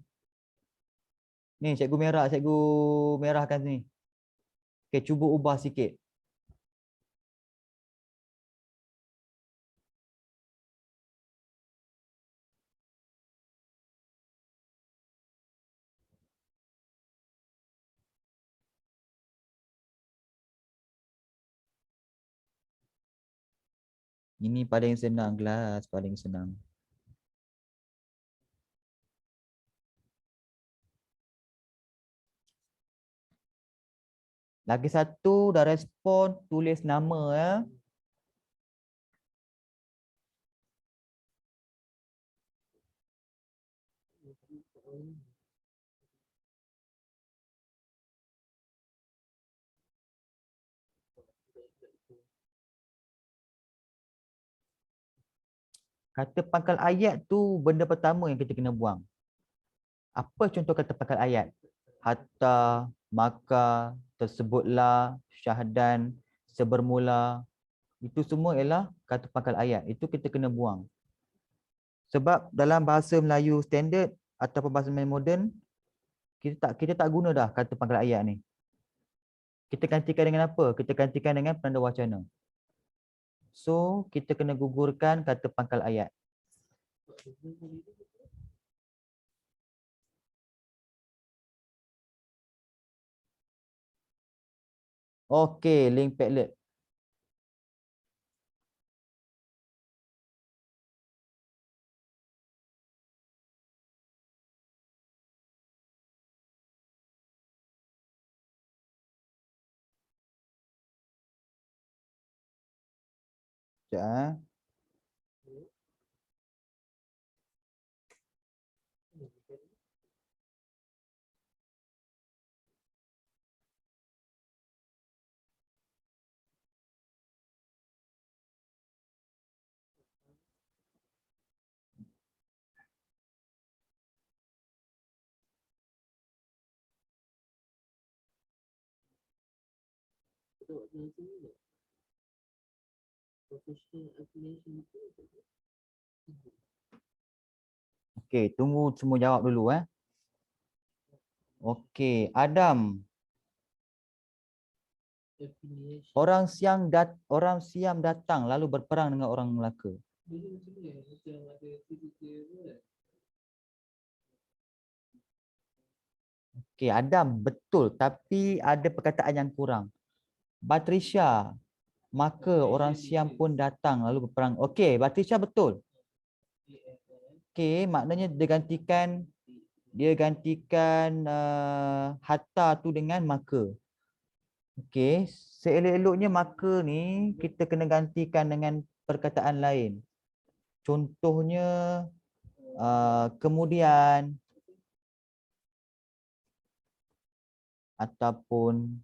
Ni cikgu merahkan sini. Okey, cuba ubah sikit. Ini paling senang kelas, paling senang. Lagi satu dah respon, tulis nama ya. Kata pangkal ayat tu benda pertama yang kita kena buang. Apa contoh kata pangkal ayat? Hatta, maka, tersebutlah, syahdan, sebermula. Itu semua ialah kata pangkal ayat. Itu kita kena buang. Sebab dalam bahasa Melayu standard ataupun bahasa Melayu moden, kita tak guna dah kata pangkal ayat ni. Kita gantikan dengan apa? Kita gantikan dengan penanda wacana. So, kita kena gugurkan kata pangkal ayat. Okey, link Padlet. Sekejap. Okey, tunggu semua jawab dulu Okey, Adam. Orang Siam datang lalu berperang dengan orang Melaka. Okey, Adam betul tapi ada perkataan yang kurang. Batrisya, maka orang Siam pun datang lalu berperang. Okey, Batrisya betul. Okey, maknanya dia gantikan hatta tu dengan maka. Okey, seelok-eloknya maka ni kita kena gantikan dengan perkataan lain. Contohnya kemudian ataupun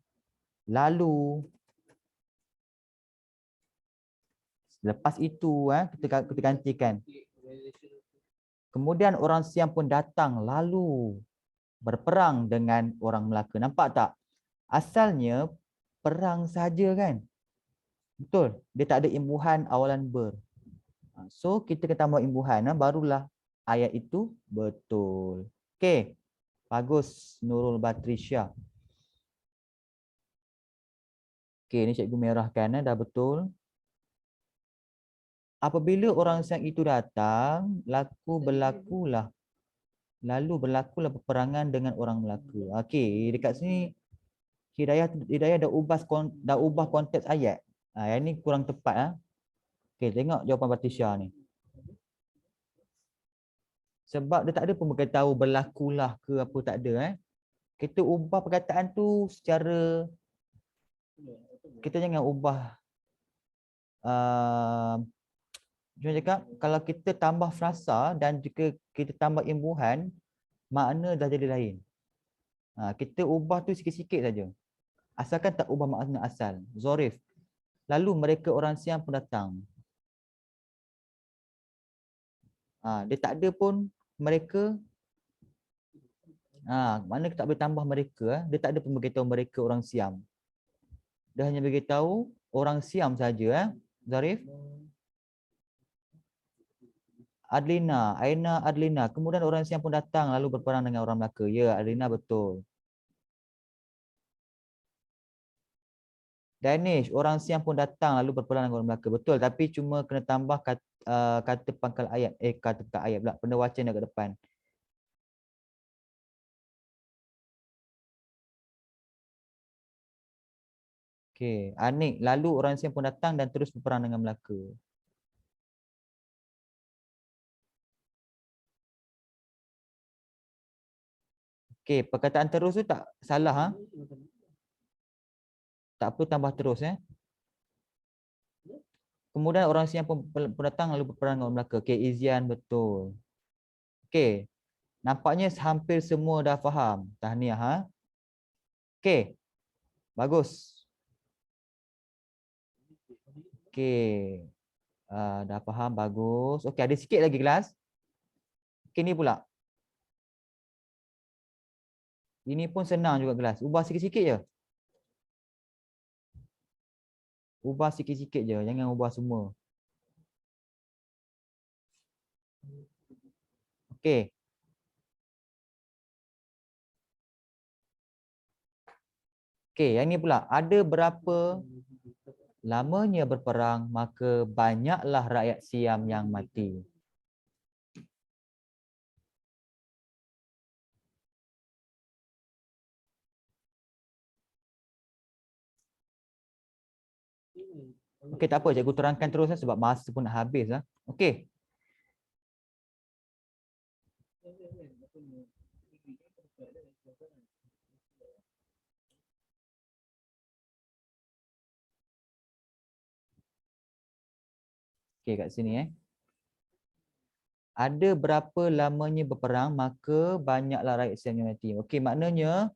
lalu. Lepas itu kita gantikan. Kemudian orang Siam pun datang lalu berperang dengan orang Melaka. Nampak tak? Asalnya perang saja kan? Betul. Dia tak ada imbuhan awalan ber. So kita kena tambah imbuhan barulah ayat itu betul. Okey. Bagus Nurul Batrisya. Okey, ni cikgu merahkan dah betul. Apabila orang Siam itu datang, berlakulah peperangan dengan orang Melaka. Okey, dekat sini Hidayah dah ubah konteks ayat. Yang ni kurang tepat Okey, tengok jawapan Batrisya ni. Sebab dia tak ada pun beritahu berlakulah ke apa, tak ada Kita ubah perkataan tu secara, kita jangan ubah macam cakap, kalau kita tambah frasa dan jika kita tambah imbuhan, makna dah jadi lain. Kita ubah tu sikit-sikit saja. Asalkan tak ubah makna asal. Zorif. Lalu mereka orang Siam pun datang. Dia tak ada pun mereka. Mana kita tak boleh tambah mereka. Dia tak ada pun beritahu mereka orang Siam. Dia hanya beritahu orang Siam saja. Zarif. Adlina, Aina Adlina. Kemudian orang Siam pun datang lalu berperang dengan orang Melaka. Ya, Adlina betul. Danish, orang Siam pun datang lalu berperang dengan orang Melaka. Betul, tapi cuma kena tambah kata pangkal ayat. Kata pangkal ayat pula. Benda wacana ke depan. Okey, Anik, lalu orang Siam pun datang dan terus berperang dengan Melaka. Okey, perkataan terus tu tak salah Tak perlu tambah terus Kemudian orang Siam pun datang lalu berperang dengan orang Melaka. Okey, Izian betul. Okey. Nampaknya hampir semua dah faham. Tahniah Okey. Bagus. Okey. Dah faham, bagus. Okey, ada sikit lagi kelas. Okey, ni pula. Ini pun senang juga kelas. Ubah sikit-sikit je. Ubah sikit-sikit je, jangan ubah semua. Okey. Okey, yang ni pula. Ada berapa lamanya berperang, maka banyaklah rakyat Siam yang mati. Okey, tak apa, cikgu terangkan terus lah, sebab masa pun nak habis lah. Okey. Okey, kat sini Ada berapa lamanya berperang, maka banyaklah rakyat Siam yang mati. Okey, maknanya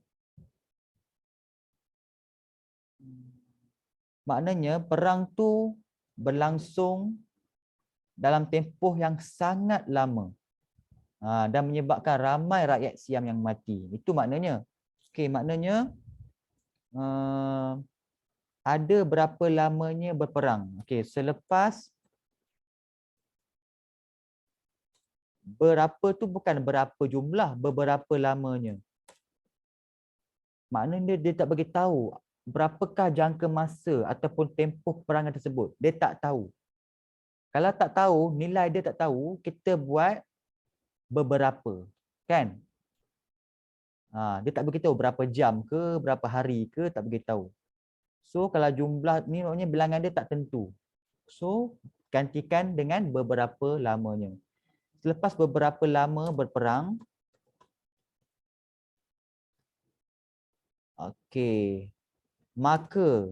perang tu berlangsung dalam tempoh yang sangat lama. Dan menyebabkan ramai rakyat Siam yang mati. Itu maknanya. Okey, maknanya ada berapa lamanya berperang. Okey, selepas berapa tu bukan berapa jumlah, beberapa lamanya. Maknanya dia tak bagi tahu berapakah jangka masa ataupun tempoh peperangan tersebut. Dia tak tahu. Kalau tak tahu, nilai dia tak tahu, kita buat beberapa. Kan? Dia tak beritahu berapa jam ke, berapa hari ke, tak beritahu. So, kalau jumlah ni maknanya bilangan dia tak tentu. So, gantikan dengan beberapa lamanya. Selepas beberapa lama berperang, okey, maka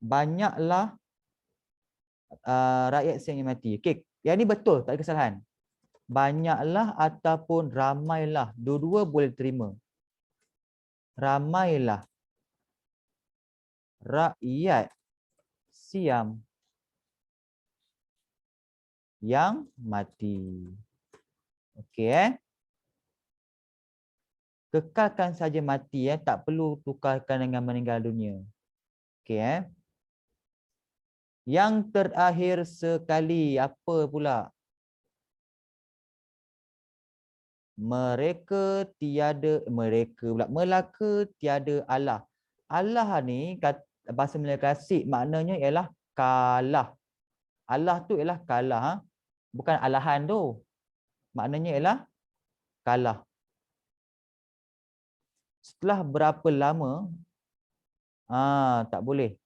banyaklah rakyat Siam yang mati. Okey, yang ni betul, tak ada kesalahan. Banyaklah ataupun ramailah, dua-dua boleh terima. Ramailah rakyat Siam yang mati. Okey Kekalkan saja mati tak perlu tukarkan dengan meninggal dunia. Okey Yang terakhir sekali apa pula? Melaka tiada Allah. Allah ni bahasa Melayu klasik maknanya ialah kalah. Allah tu ialah kalah, bukan alahan tu. Maknanya ialah kalah. Setelah berapa lama? Tak boleh.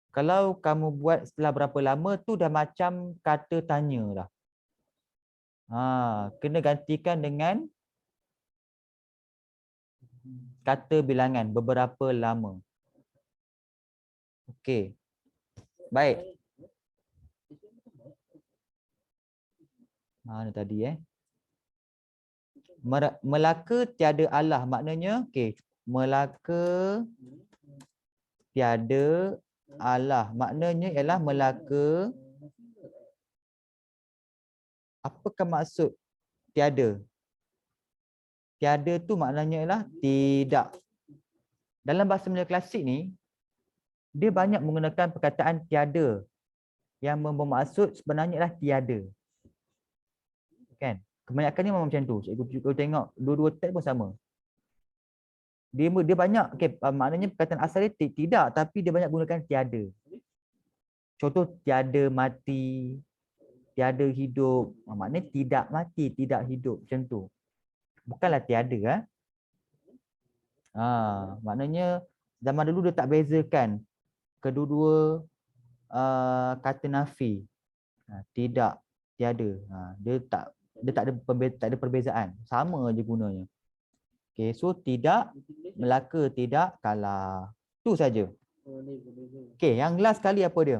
Kalau kamu buat setelah berapa lama tu dah macam kata tanya dah. Kena gantikan dengan kata bilangan beberapa lama. Okey. Baik. Mana tadi Melaka tiada Allah maknanya Melaka tiada Allah maknanya ialah Melaka. Apakah maksud tiada? Tiada tu maknanya ialah tidak. Dalam bahasa Melayu klasik ni, dia banyak menggunakan perkataan tiada yang bermaksud sebenarnya ialah tiada. Kan? Kebanyakannya memang macam tu. Cikgu tengok dua-dua teks pun sama. Dia banyak, maknanya perkataan asal dia tidak, tapi dia banyak gunakan tiada. Contoh tiada mati, tiada hidup. Maknanya tidak mati, tidak hidup. Macam tu. Bukanlah tiada. Maknanya zaman dulu dia tak bezakan kedua-dua kata nafi. Tidak, tiada. Dia tak ada perbezaan. Sama je gunanya. Okey, so tidak Melaka, tidak kalah. Tu saja. Okey, yang last kali apa dia?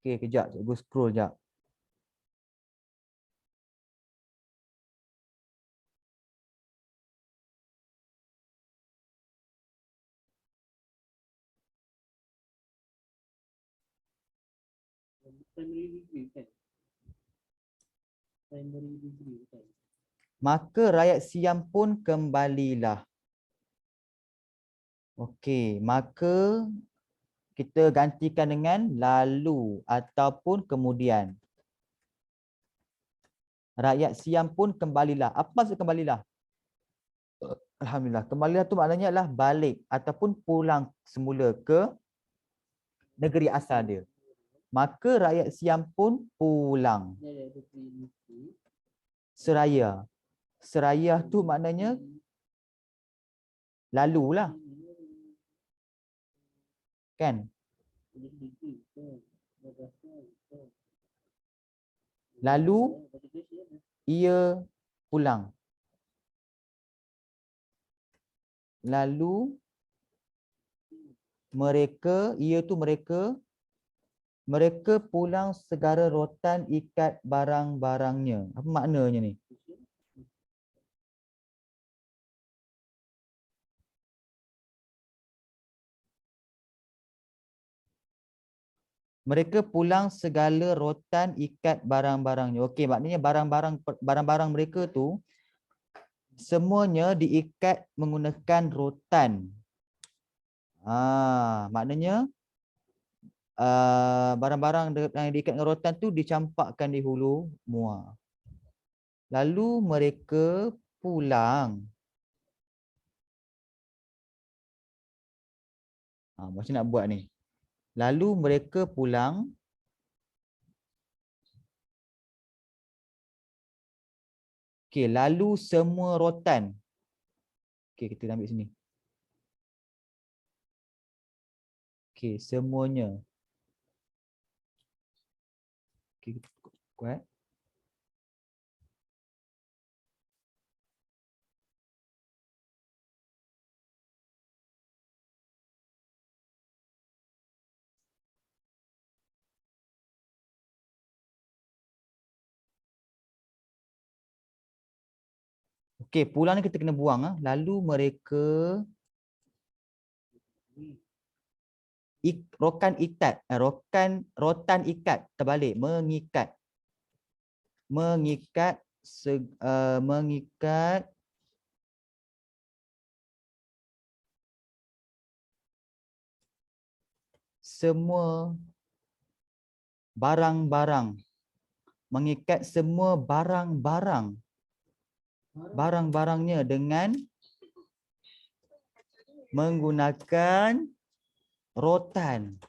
Okey, kejap cikgu scroll jap. primary degree kan? Primary degree kan? Maka rakyat Siam pun kembalilah. Okey, maka kita gantikan dengan lalu ataupun kemudian. Rakyat Siam pun kembalilah. Apa maksud kembalilah? Alhamdulillah. Kembalilah tu maknanya adalah balik ataupun pulang semula ke negeri asal dia. Maka rakyat Siam pun pulang. Dia ada degree. Seraya. Seraya tu maknanya lalulah. Kan? Lalu ia pulang. Lalu mereka, ia tu mereka pulang segara rotan ikat barang-barangnya. Apa maknanya ni? Mereka pulang segala rotan ikat barang-barangnya. Okey, maknanya barang-barang mereka tu semuanya diikat menggunakan rotan. Maknanya barang-barang yang diikat dengan rotan tu dicampakkan di hulu mua. Lalu mereka pulang. Macam nak buat ni? Lalu mereka pulang. Okey, lalu semua rotan. Okey, kita ambil sini. Okey, semuanya. Okey, kuat. Okey, pulang ni kita kena buang. Lalu mereka rotan ikat, terbalik, mengikat semua barang-barang, mengikat semua barang-barangnya dengan menggunakan rotan.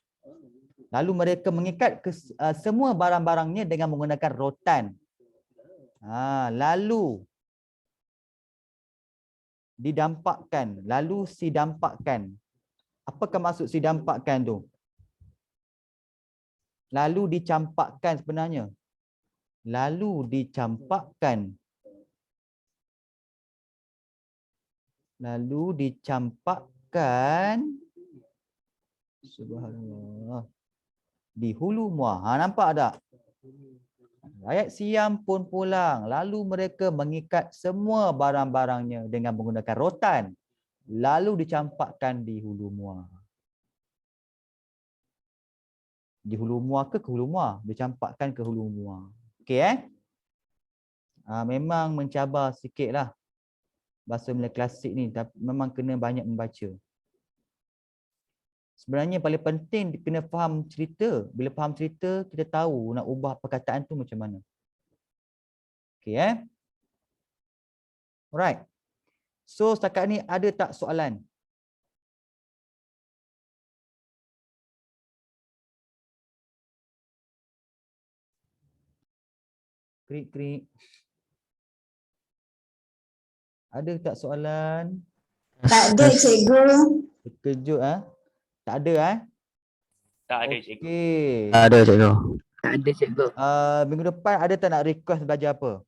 Lalu mereka mengikat semua barang-barangnya dengan menggunakan rotan. Lalu didampakkan, lalu sidampakkan. Apakah maksud sidampakkan tu? Lalu dicampakkan sebenarnya. Lalu dicampakkan. Lalu dicampakkan. Subhanallah. Di hulu mua. Nampak tak? Rakyat Siam pun pulang. Lalu mereka mengikat semua barang-barangnya dengan menggunakan rotan. Lalu dicampakkan di hulu mua. Di hulu mua ke hulu mua? Dicampakkan ke hulu mua. Okey memang mencabar sikitlah bahasa Melayu klasik ni, tapi memang kena banyak membaca. Sebenarnya paling penting kena faham cerita. Bila faham cerita, kita tahu nak ubah perkataan tu macam mana. Okey Alright. So setakat ni ada tak soalan? Krik. Ada tak soalan? Tak ada, cikgu. Terkejut Tak ada Tak ada cikgu. Okey. Tak ada cikgu. Tak ada cikgu. Minggu depan ada tak nak request belajar apa?